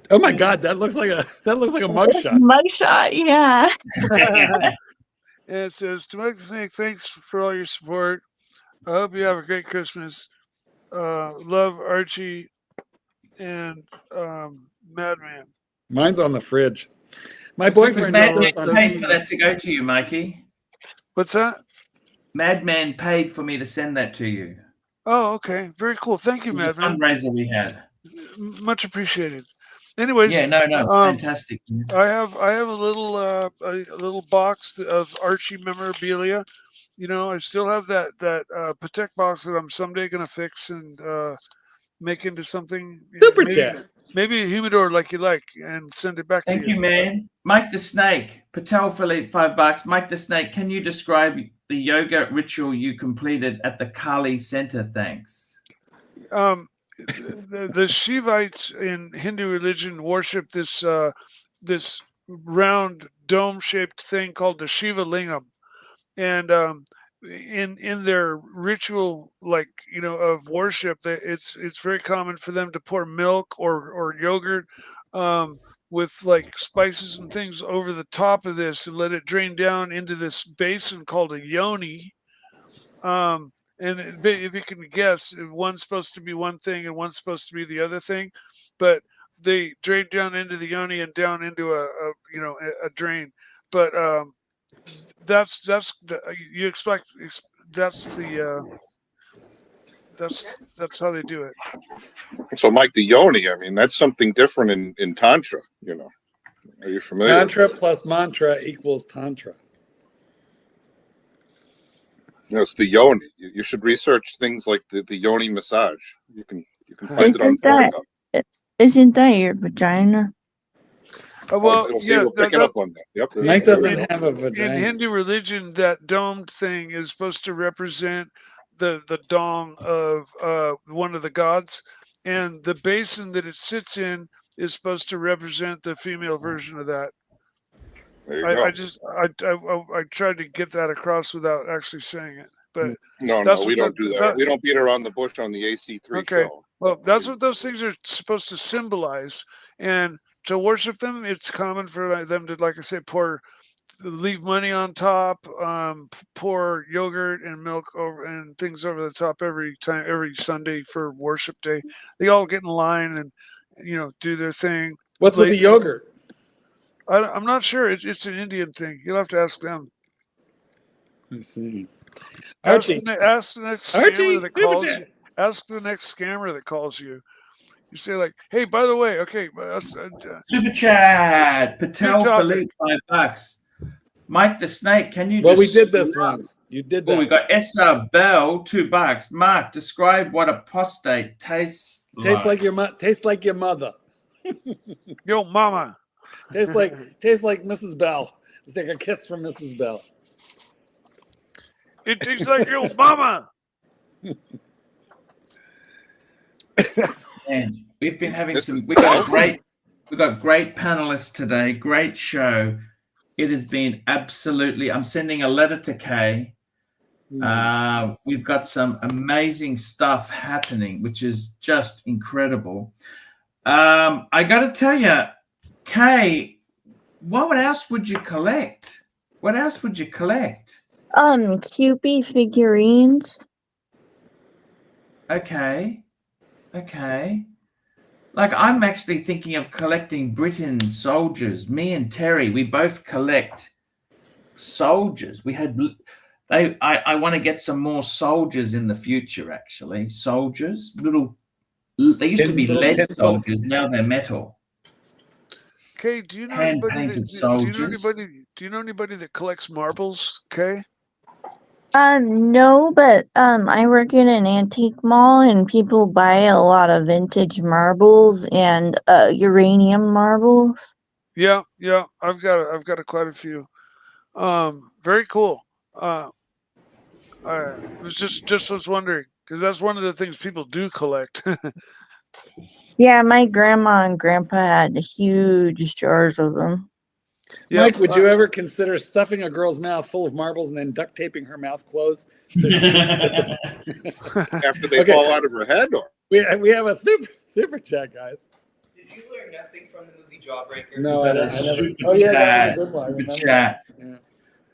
Oh my God, that looks like a mugshot. Mugshot, yeah. And it says, "To Mike the Snake, thanks for all your support. I hope you have a great Christmas. Love, Archie and Madman." Mine's on the fridge. My boyfriend paid for that to go to you, Mikey. What's that? Madman paid for me to send that to you. Oh, okay. Very cool. Thank you, Madman. Fundraiser we had. Much appreciated. Anyways, yeah, no, it's fantastic. I have a little box of Archie memorabilia. I still have that Patek box that I'm someday gonna fix and make into something. Super chat. Maybe a humidor like you like, and send it back to you. Thank you, man. Mike the Snake, Patel Philippe, $5. Mike the Snake, can you describe the yoga ritual you completed at the Kali Center? Thanks. The Shivites in Hindu religion worship this round dome-shaped thing called the Shiva Lingam, and in their ritual, like of worship, it's very common for them to pour milk or yogurt with like spices and things over the top of this and let it drain down into this basin called a yoni. And if you can guess, one's supposed to be one thing and one's supposed to be the other thing, but they drain down into the yoni and down into a drain. But that's you expect that's how they do it. So, Mike, the yoni, I mean, that's something different in Tantra, Are you familiar? Tantra plus mantra equals Tantra. It's the yoni. You should research things like the yoni massage. You can find it on Pornhub. Isn't that your vagina? Well, we're picking up on that. Yep. Mike doesn't have a vagina. In Hindu religion, that domed thing is supposed to represent the dong of one of the gods, and the basin that it sits in is supposed to represent the female version of that. I tried to get that across without actually saying it, but no, we don't do that. We don't beat around the bush on the AC3 show. Well, that's what those things are supposed to symbolize, and to worship them, it's common for them to, like I said, leave money on top, pour yogurt and milk over and things over the top every Sunday for worship day. They all get in line and do their thing. What's with the yogurt? I'm not sure. It's an Indian thing. You'll have to ask them. I see. Archie, ask the next scammer that calls Archie, you. Ask the next scammer that calls you. You say like, "Hey, by the way, okay." Super chat. Patel Philippe, $5. Mike the Snake, can you? Well, we did this one. You did that. Oh, we got SR Bell, $2. Mark, describe what apostate tastes like. Tastes like your mother. Yo, mama. Tastes like Mrs. Bell. It's like a kiss from Mrs. Bell. It tastes like your mama. And we've been having we got great panelists today. Great show. It has been absolutely. I'm sending a letter to Kay. We've got some amazing stuff happening, which is just incredible. I got to tell you, Kay, what else would you collect? What else would you collect? Cupid figurines. Okay. Like, I'm actually thinking of collecting Britain soldiers. Me and Terry, we both collect soldiers. I want to get some more soldiers in the future, actually. Soldiers, they used to be lead soldiers, now they're metal. Okay, do you know anybody that collects marbles? Okay. No, but I work in an antique mall and people buy a lot of vintage marbles and uranium marbles. Yeah, I've got quite a few. Very cool. I was just wondering because that's one of the things people do collect. Yeah, my grandma and grandpa had huge jars of them. Yeah, Mike, would you ever consider stuffing a girl's mouth full of marbles and then duct taping her mouth closed? So after they fall out of her head? Or we have a super chat, guys. Did you learn nothing from the movie Jawbreaker? No, I never. Oh, yeah, that was a good one. I remember chat. Yeah.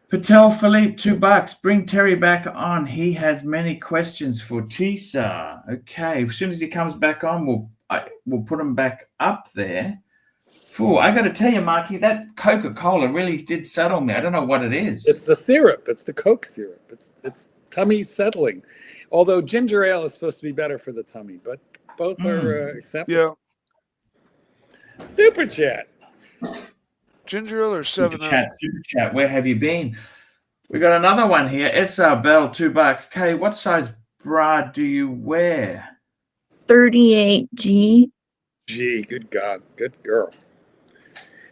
Patel Philippe, $2. Bring Terry back on. He has many questions for Tisa. Okay, as soon as he comes back on, we'll put him back up there. I got to tell you, Marky, that Coca-Cola really did settle me. I don't know what it is. It's the syrup. It's the Coke syrup. It's tummy settling. Although ginger ale is supposed to be better for the tummy, but both are acceptable. Yeah. Super chat. Ginger ale or 7 Super chat. Where have you been? We got another one here. SR Bell, $2. Kay, what size bra do you wear? 38G. Gee, good God, good girl.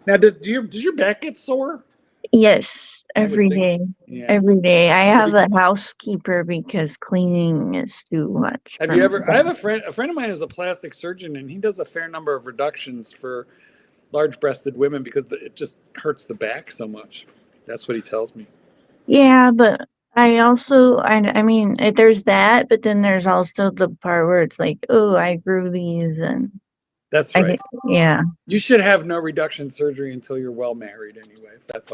Now, does your back get sore? Yes, every day. Yeah. Every day. I have a housekeeper because cleaning is too much. Have you ever? I have a friend of mine is a plastic surgeon, and he does a fair number of reductions for large-breasted women because it just hurts the back so much. That's what he tells me. Yeah, but I also, I mean, there's that, but then there's also the part where it's like, oh, I grew these, and that's right. Yeah, you should have no reduction surgery until you're well married, anyway. If that's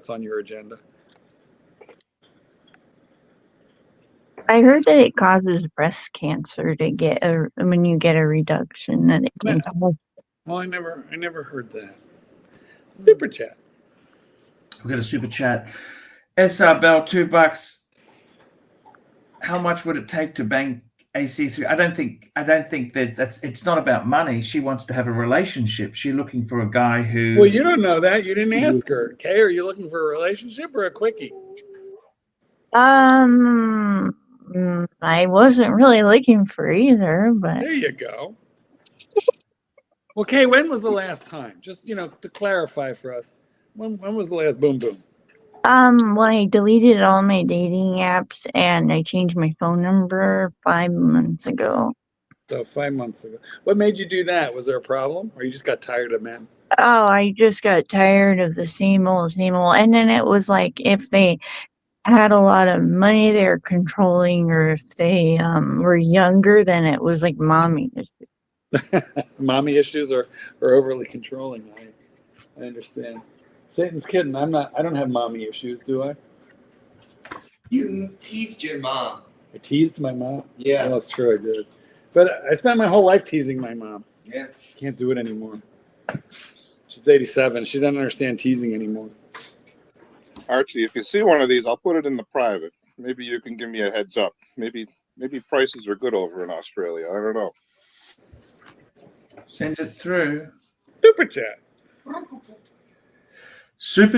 on your agenda. I heard that it causes breast cancer to get when you get a reduction. That it can cause. Well, I never heard that. Super chat. We've got a super chat. SR Bell, $2. How much would it take to bang AC3? I don't think it's not about money. She wants to have a relationship. She's looking for a guy who. Well, you don't know that. You didn't ask her. Kay, are you looking for a relationship or a quickie? I wasn't really looking for either, but there you go. Well, Kay, when was the last time? Just to clarify for us, when was the last boom boom? Well, I deleted all my dating apps and I changed my phone number 5 months ago. So 5 months ago. What made you do that? Was there a problem, or you just got tired of men? Oh, I just got tired of the same old, and then it was like if they had a lot of money they were controlling, or if they were younger, then it was like mommy issues. Mommy issues are overly controlling. I understand. Satan's kidding. I don't have mommy issues, do I? You teased your mom. I teased my mom? Yeah. Well, that's true, I did. But I spent my whole life teasing my mom. Yeah. Can't do it anymore. She's 87. She doesn't understand teasing anymore. Archie, if you see one of these, I'll put it in the private. Maybe you can give me a heads up. Maybe prices are good over in Australia. I don't know. Send it through. Super chat. Super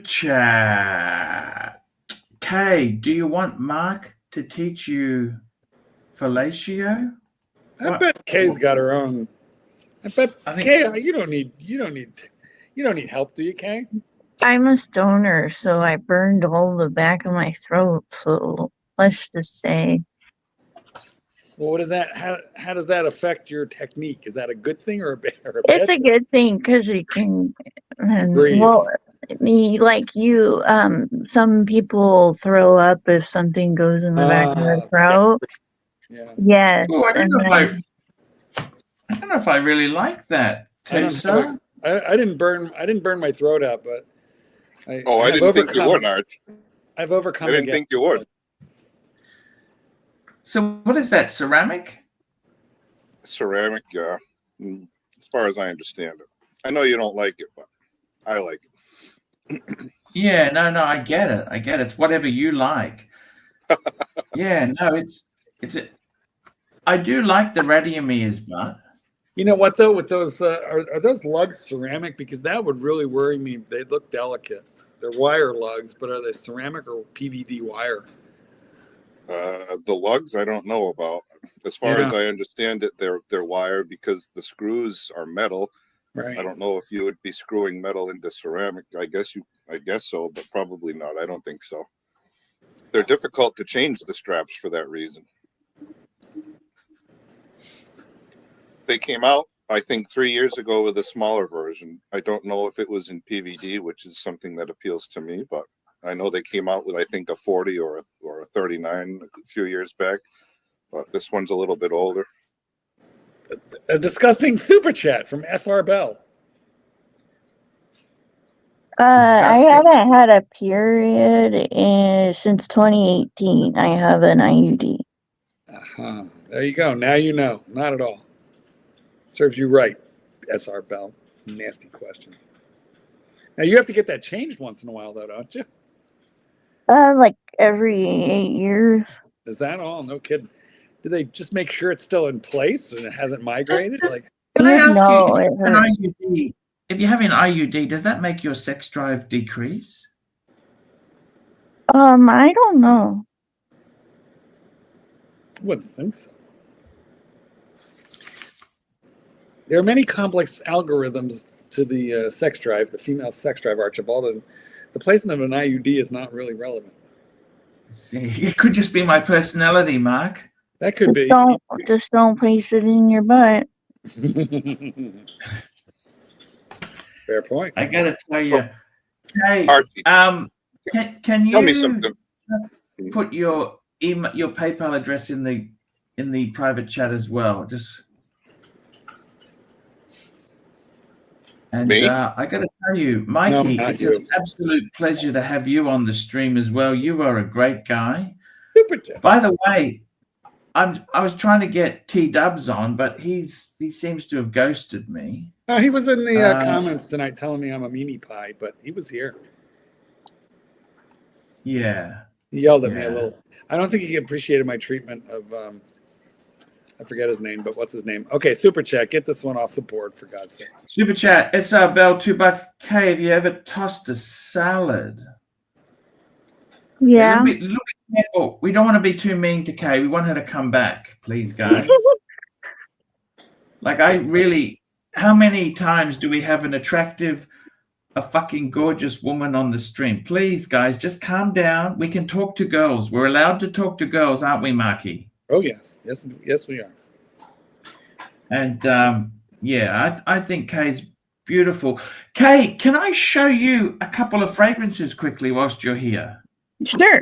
chat. Kay, do you want Mark to teach you fellatio? I bet Kay's got her own. I bet Kay, you don't need help, do you, Kay? I'm a stoner, so I burned all the back of my throat. So let's just say. Well, what is that? How does that affect your technique? Is that a good thing or a bad? It's a good thing because you can. Breathe. Well, some people throw up if something goes in the back of their throat. Yeah. Yes. Oh, I don't know if I really like that. I didn't burn my throat out, but I didn't think you would, Arch. I've overcome. I didn't think you would. So what is that? Ceramic? Ceramic, yeah. As far as I understand it. I know you don't like it, but I like it. Yeah, no, I get it. It's whatever you like. Yeah, no, I do like the radium ears, but you know what though? With those, are those lugs ceramic? Because that would really worry me. They look delicate. They're wire lugs, but are they ceramic or PVD wire? The lugs, I don't know about. As far as I understand it, they're wire because the screws are metal. Right. I don't know if you would be screwing metal into ceramic. I guess so, but probably not. I don't think so. They're difficult to change the straps for that reason. They came out, I think, 3 years ago with a smaller version. I don't know if it was in PVD, which is something that appeals to me, but I know they came out with, I think, a 40 or a 39 a few years back, but this one's a little bit older. A disgusting super chat from FR Bell. I haven't had a period since 2018. I have an IUD. There you go. Now you know. Not at all. Serves you right, SR Bell. Nasty question. Now you have to get that changed once in a while, though, don't you? Like every 8 years. Is that all? No kidding. Do they just make sure it's still in place and it hasn't migrated? Like, can I ask you, if you have an IUD, does that make your sex drive decrease? I don't know. I wouldn't think so. There are many complex algorithms to the sex drive, the female sex drive, Archibald, and the placement of an IUD is not really relevant. See, it could just be my personality, Mark. That could be. Just don't place it in your butt. Fair point. I gotta tell you, hey, Archie, can tell me you something. put your email, your PayPal address in the private chat as well? Just and Me? I gotta tell you, Mikey, not it's you. an absolute pleasure to have you on the stream as well. You are a great guy. Super chat. By the way, I was trying to get T Dubs on, but he seems to have ghosted me. He was in the comments tonight telling me I'm a meanie pie, but he was here. Yeah. He yelled at me a little. I don't think he appreciated my treatment of I forget his name, but what's his name? Okay, super chat. Get this one off the board for God's sake. Super chat. SR Bell, $2. K, have you ever tossed a salad? Yeah. Look careful. We don't want to be too mean to Kay. We want her to come back, please, guys. Like, I really, how many times do we have an attractive, a fucking gorgeous woman on the stream? Please, guys, just calm down. We can talk to girls. We're allowed to talk to girls, aren't we, Marky? Oh, yes. Yes, we are. And yeah, I think Kay's beautiful. Kay, can I show you a couple of fragrances quickly whilst you're here? Sure.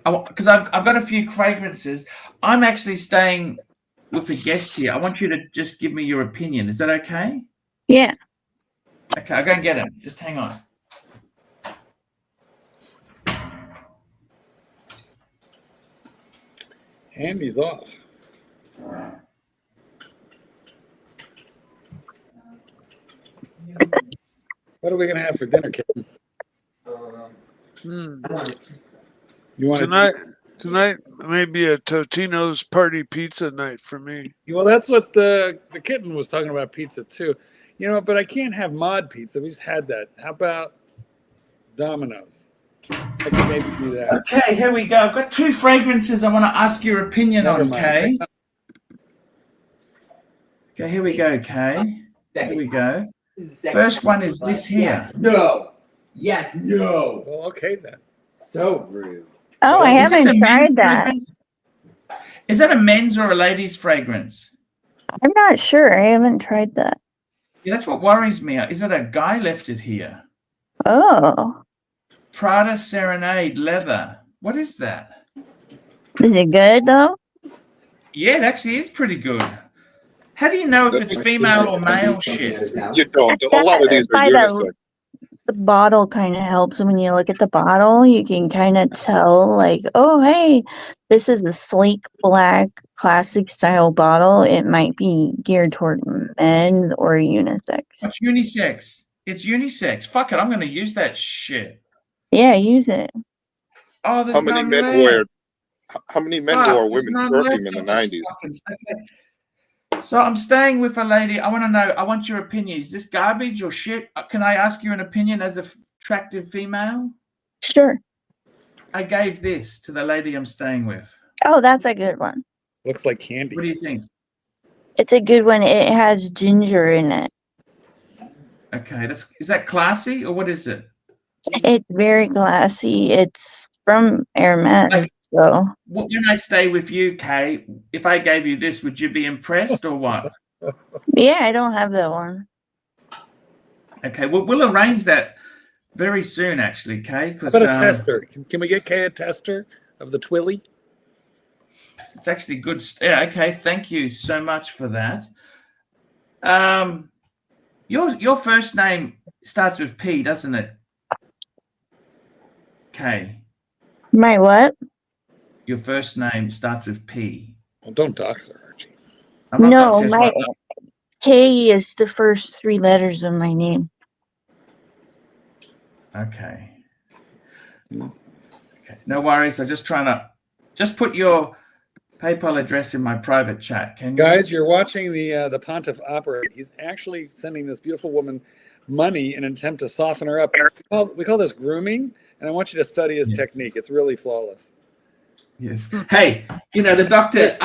Because I've got a few fragrances. I'm actually staying with a guest here. I want you to just give me your opinion. Is that okay? Yeah. Okay, I'll go and get him. Just hang on. Andy's off. What are we gonna have for dinner, kitten? You want tonight may be a Totino's party pizza night for me. Well, that's what the kitten was talking about, pizza too. You know, but I can't have mod pizza. We just had that. How about Domino's? I can maybe do that. Okay, here we go. I've got two fragrances I want to ask your opinion on, Kay. Okay, here we go, Kay. Here we go. First one is this here. Yes, no. Yes, no. Well, okay then. So rude. Oh, I haven't tried that. Fragrance? Is that a men's or a ladies' fragrance? I'm not sure. I haven't tried that. Yeah, that's what worries me. Is it a guy left it here? Oh. Prada Serenade leather. What is that? Is it good though? Yeah, it actually is pretty good. How do you know if it's female or male shit? You don't. A lot of these are unisex. The bottle kind of helps. When you look at the bottle, you can kind of tell, like, oh, hey, this is a sleek black classic style bottle. It might be geared toward men's or unisex. It's unisex. It's unisex. Fuck it. I'm going to use that shit. Yeah, use it. Oh, there's How many none men left. How many men wore women's perfume in the 90s? Okay. So I'm staying with a lady. I want to know. I want your opinion. Is this garbage or shit? Can I ask you an opinion as an attractive female? Sure. I gave this to the lady I'm staying with. Oh, that's a good one. Looks like candy. What do you think? It's a good one. It has ginger in it. Okay, is that classy or what is it? It's very classy. It's from Hermes. So When I stay with you, Kay, if I gave you this, would you be impressed or what? yeah, I don't have that one. Okay, well, we'll arrange that very soon, actually, Kay. How about a tester? Can we get Kay a tester of the Twilly? It's actually good. Yeah, okay, thank you so much for that. Your first name starts with P, doesn't it? Kay. My what? Your first name starts with P. Well, don't dox her, Archie. No, my K is the first three letters of my name. Okay. Okay. No worries. I'm just trying to put your PayPal address in my private chat. Can you? Guys, you're watching the Pontiff operate. He's actually sending this beautiful woman money in an attempt to soften her up. We call this grooming, and I want you to study his technique. It's really flawless. Yes. Hey, the doctor.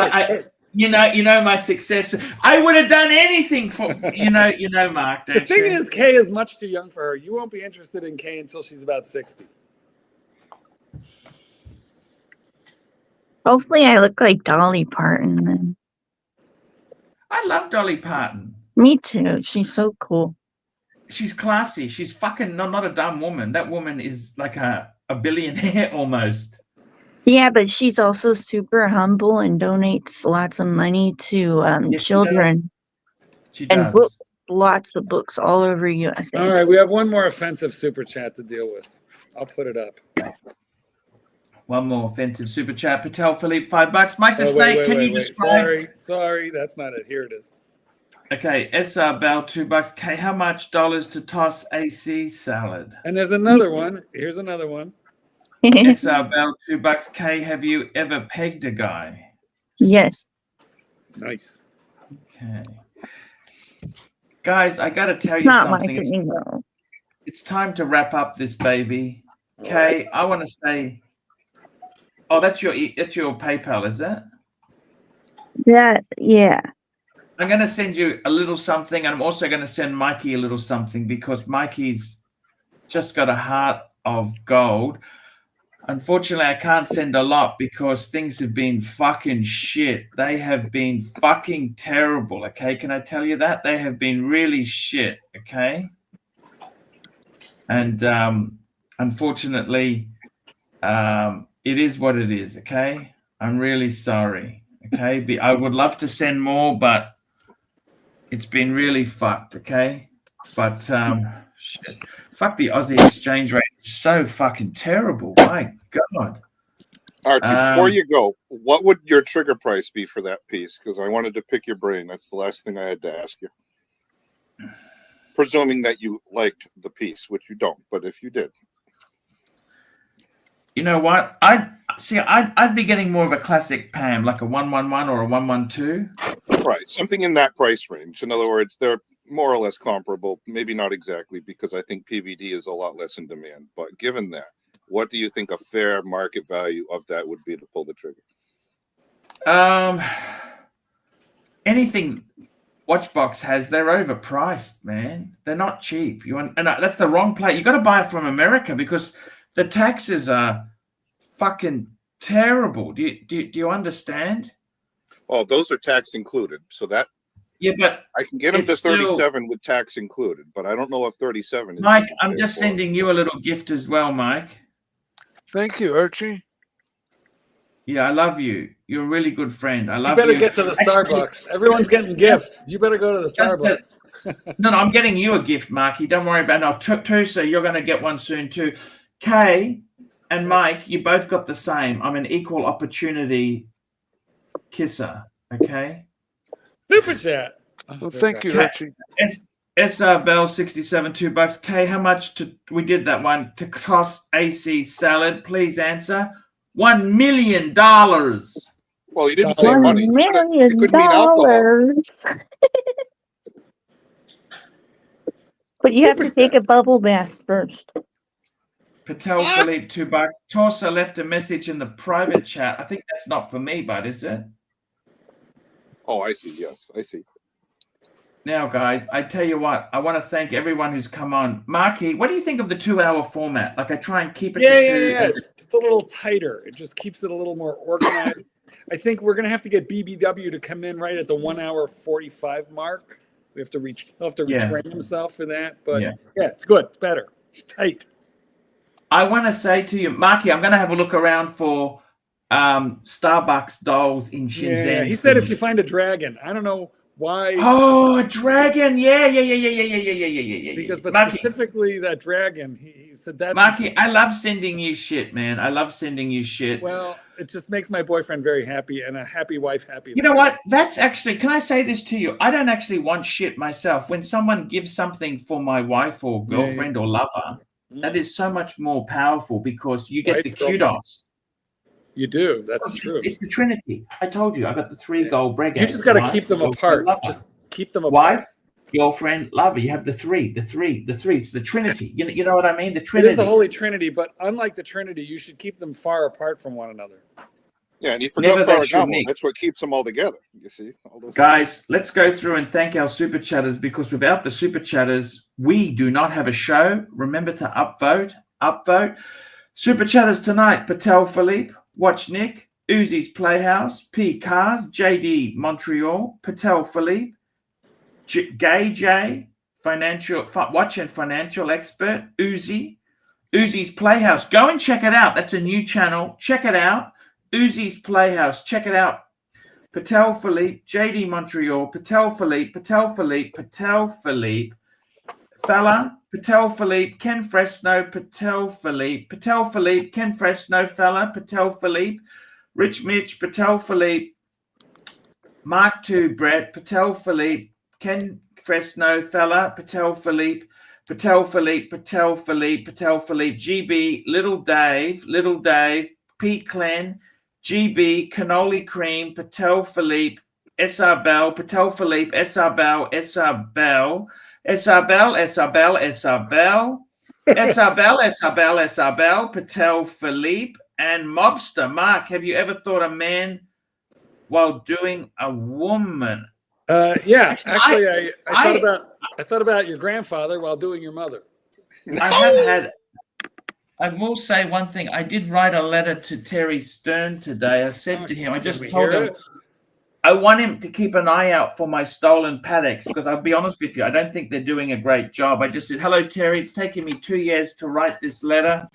You know my success. I would have done anything for Mark. The thing is, Kay is much too young for her. You won't be interested in Kay until she's about 60. Hopefully, I look like Dolly Parton then. I love Dolly Parton. Me too. She's so cool. she's classy. She's fucking not a dumb woman. That woman is like a billionaire almost. Yeah, but she's also super humble and donates lots of money to Yes, children. She and does. book lots of books all over USA. All right, we have one more offensive super chat to deal with. I'll put it up. One more offensive super chat. Patel Philippe, $5. Mike the Snake, can you describe? Sorry, that's not it. Here it is. Okay, SR Bell, $2. K, how much dollars to toss AC salad? And there's another one. Here's another one. SR Bell, $2. K, have you ever pegged a guy? Yes. Nice. Okay. Guys, I got to tell you something. It's time to wrap up this baby. Okay, I want to say, oh, that's your PayPal, is it? Yeah. I'm going to send you a little something, and I'm also going to send Mikey a little something because Mikey's just got a heart of gold. Unfortunately, I can't send a lot because things have been fucking shit. They have been fucking terrible, okay? Can I tell you that? They have been really shit, okay? And unfortunately, it is what it is, okay? I'm really sorry, okay? I would love to send more, but it's been really fucked, okay? But shit. Fuck the Aussie exchange rate. It's so fucking terrible. My God. Archie, before you go, what would your trigger price be for that piece? Because I wanted to pick your brain. That's the last thing I had to ask you. Presuming that you liked the piece, which you don't, but if you did. You know what? I'd be getting more of a classic Pam, like a 111 or a 112. Right, something in that price range. In other words, they're more or less comparable. Maybe not exactly, because I think PVD is a lot less in demand. But given that, what do you think a fair market value of that would be to pull the trigger? Anything Watchbox has, they're overpriced, man. They're not cheap. And that's the wrong play. You got to buy it from America because the taxes are fucking terrible. Do you understand? Oh, those are tax included. So that, yeah, but I can get them to 37 with tax included, but I don't know if 37 is. Mike, I'm just sending you a little gift as well, Mike. Thank you, Archie. Yeah, I love you. You're a really good friend. I love you. You better get to the Starbucks. Everyone's getting gifts. You better go to the Starbucks. No, I'm getting you a gift, Marky. Don't worry about it. No, too, so you're going to get one soon too. Kay and Mike, you both got the same. I'm an equal opportunity kisser, okay? Super chat. Well, thank you, Archie. SR Bell 67, $2. Kay, how much we did that one to cost AC salad? Please answer. $1 million. Well, you didn't say money. $1 million. It could mean alcohol. But you have to take a bubble bath first. Patel Philippe, $2. Torsa left a message in the private chat. I think that's not for me, but is it? Oh, I see. Yes, I see. Now, guys, I tell you what, I want to thank everyone who's come on. Marky, what do you think of the 2-hour format? Like, I try and keep it to Yeah. It's a little tighter. It just keeps it a little more organized. I think we're going to have to get BBW to come in right at the 1 hour 45 mark. He'll have to retrain himself for that. But yeah, it's good. It's better. It's tight. I want to say to you, Marky, I'm going to have a look around for Starbucks dolls in Shenzhen. Yeah, he said if you find a dragon. I don't know why. Oh, a dragon. Yeah. Because Marky, specifically that dragon, he said that. Marky, I love sending you shit, man. I love sending you shit. Well, it just makes my boyfriend very happy and a happy wife happy. You know what? That's actually, can I say this to you? I don't actually want shit myself. When someone gives something for my wife or girlfriend or lover, that is so much more powerful because you get the kudos. You do. That's true. It's the Trinity. I told you. I got the 3 gold bread. You just got to keep them apart. Just keep them apart. Wife, girlfriend, lover. You have the three. It's the Trinity. You know what I mean? The Trinity. It is the Holy Trinity, but unlike the Trinity, you should keep them far apart from one another. Yeah, and you forgot Ferragamo. That's what keeps them all together. You see, guys, let's go through and thank our super chatters because without the super chatters, we do not have a show. Remember to upvote. Super chatters tonight: Patel Philippe, Watch Nick, Uzi's Playhouse, P Cars, JD Montreal, Patel Philippe, Gay J, watch and financial expert, Uzi. Uzi's Playhouse. Go and check it out. That's a new channel. Check it out. Uzi's Playhouse. Check it out. Patel Philippe, JD Montreal, Patel Philippe, Fella, Patel Philippe, Ken Fresno, Patel Philippe, Ken Fresno, Fella, Patel Philippe, Rich Mitch, Patel Philippe, Mark II, Brett, Patel Philippe, Ken Fresno, Fella, Patel Philippe, GB, Little Dave, Pete Clan, GB, Cannoli Cream, Patel Philippe, SR Bell, Patel Philippe, SR Bell, Patel Philippe, and Mobster. Mark, have you ever thought a man while doing a woman? Yeah, actually, I thought about your grandfather while doing your mother. I will say one thing. I did write a letter to Terry Stern today. I said to him, I just told him, I want him to keep an eye out for my stolen paddocks, because I'll be honest with you, I don't think they're doing a great job. I just said, hello, Terry. It's taken me 2 years to write this letter.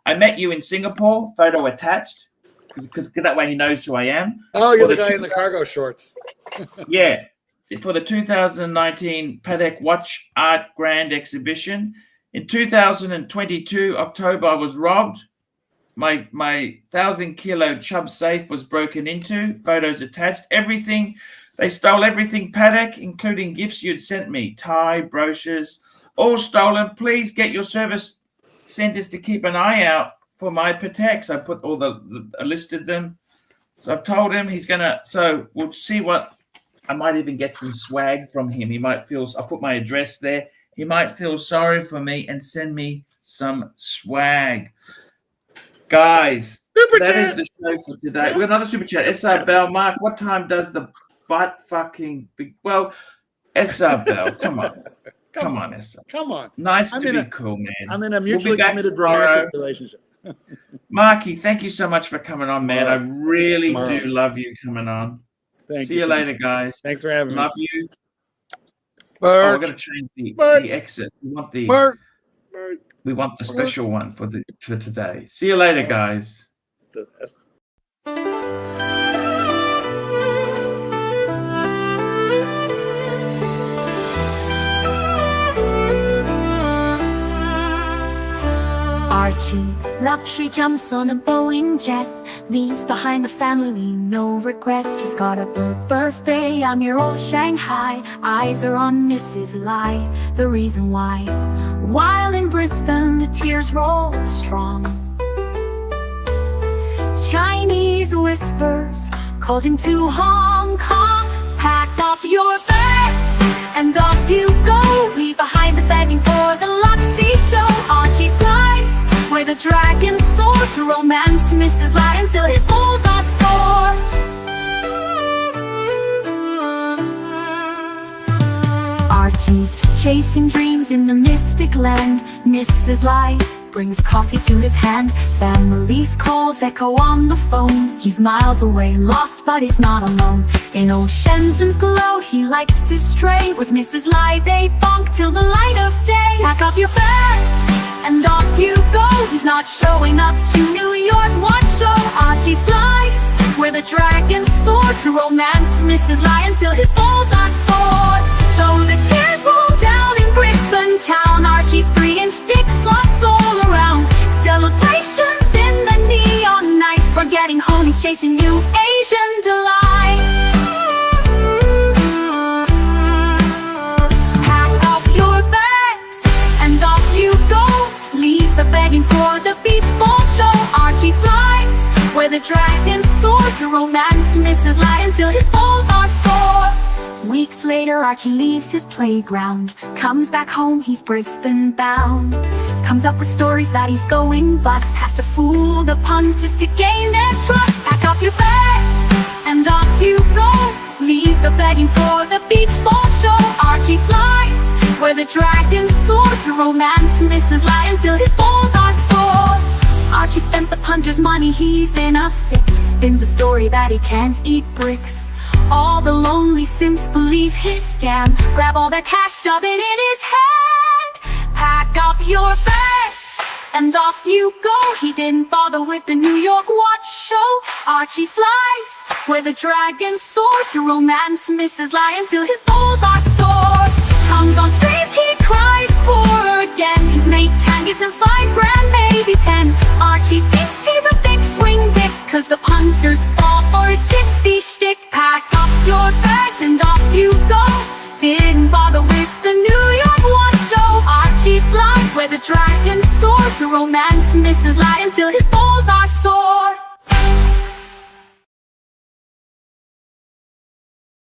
I met you in Singapore, photo attached, because that way he knows who I am. Oh, you're the guy in the cargo shorts. Yeah. For the 2019 Paddock Watch Art Grand Exhibition. In 2022, October, I was robbed. My 1,000-kilo Chubb safe was broken into. Photos attached. Everything. They stole everything, Paddock, including gifts you'd sent me. Tie, brochures, all stolen. Please get your service centers to keep an eye out for my Pateks. I put all I listed them. So I've told him he's going to, so we'll see what, I might even get some swag from him. He might feel, I'll put my address there. He might feel sorry for me and send me some swag. Guys, that is the show for today. We've got another super chat. SR Bell, Mark, what time does the butt fucking big? Well, SR Bell, come on. Come on, SR. Come on. Nice to be cool, man. I'm in a mutually committed romantic relationship. Marky, thank you so much for coming on, man. I really do love you coming on. See you later, guys. Thanks for having me. Love you. We're going to change the exit. We want the we want the special one for today. See you later, guys. ArchieLuxury jumps on a Boeing jet, leaves behind the family, no regrets. He's got a birthday, I'm your old Shanghai. Eyes are on Mrs. Lai, the reason why. While in Brisbane, the tears roll strong. Chinese whispers called him to Hong Kong. Pack up your bags and off you go. Leave behind the begging for the Luxy show. Archie flies where the dragon soared to romance Mrs. Lai until his balls are sore. Archie's chasing dreams in the mystic land. Mrs. Lai brings coffee to his hand. Family's calls echo on the phone. He's miles away, lost, but he's not alone. In old Shenzhen's glow, he likes to stray. With Mrs. Lai, they bonk till the light of day. Pack up your bags and off you go. He's not showing up to New York Watch Show. Archie flies where the dragons soar to romance Mrs. Lai until his balls are sore. Though the tears roll down in Brisbane town, Archie's 3-inch dick flops all around. Celebrations in the neon night, forgetting home, he's chasing new Asian delights. Pack up your bags and off you go. Leave the begging for the beach ball show. Archie flies where the dragons soar to romance Mrs. Lai until his balls are sore. Weeks later, Archie leaves his playground, comes back home, he's Brisbane bound. Comes up with stories that he's going bust, has to fool the punters to gain their trust. Pack up your bags and off you go. Leave the begging for the beach ball show. Archie flies where the dragons soar to romance Mrs. Lai until his balls are sore. Archie Archie spent the punter's money, he's in a fix. Spins a story that he can't eat bricks. All the lonely simps believe his scam. Grab all that cash, shove it in his hand. Pack up your bags and off you go. He didn't bother with the New York watch show. Archie flies where the dragons soar. To romance Mrs. Lie until his balls are sore. Tongues on streams, he cries poor again. His mate Tan gives him $5 grand, maybe 10. Archie thinks he's a big swing dick, cause the punters fall for his gypsy shtick. Pack up your bags and off you go. Didn't bother with the New York watch show. Archie flies where the dragons soar. To romance Mrs. Lie until his balls are sore.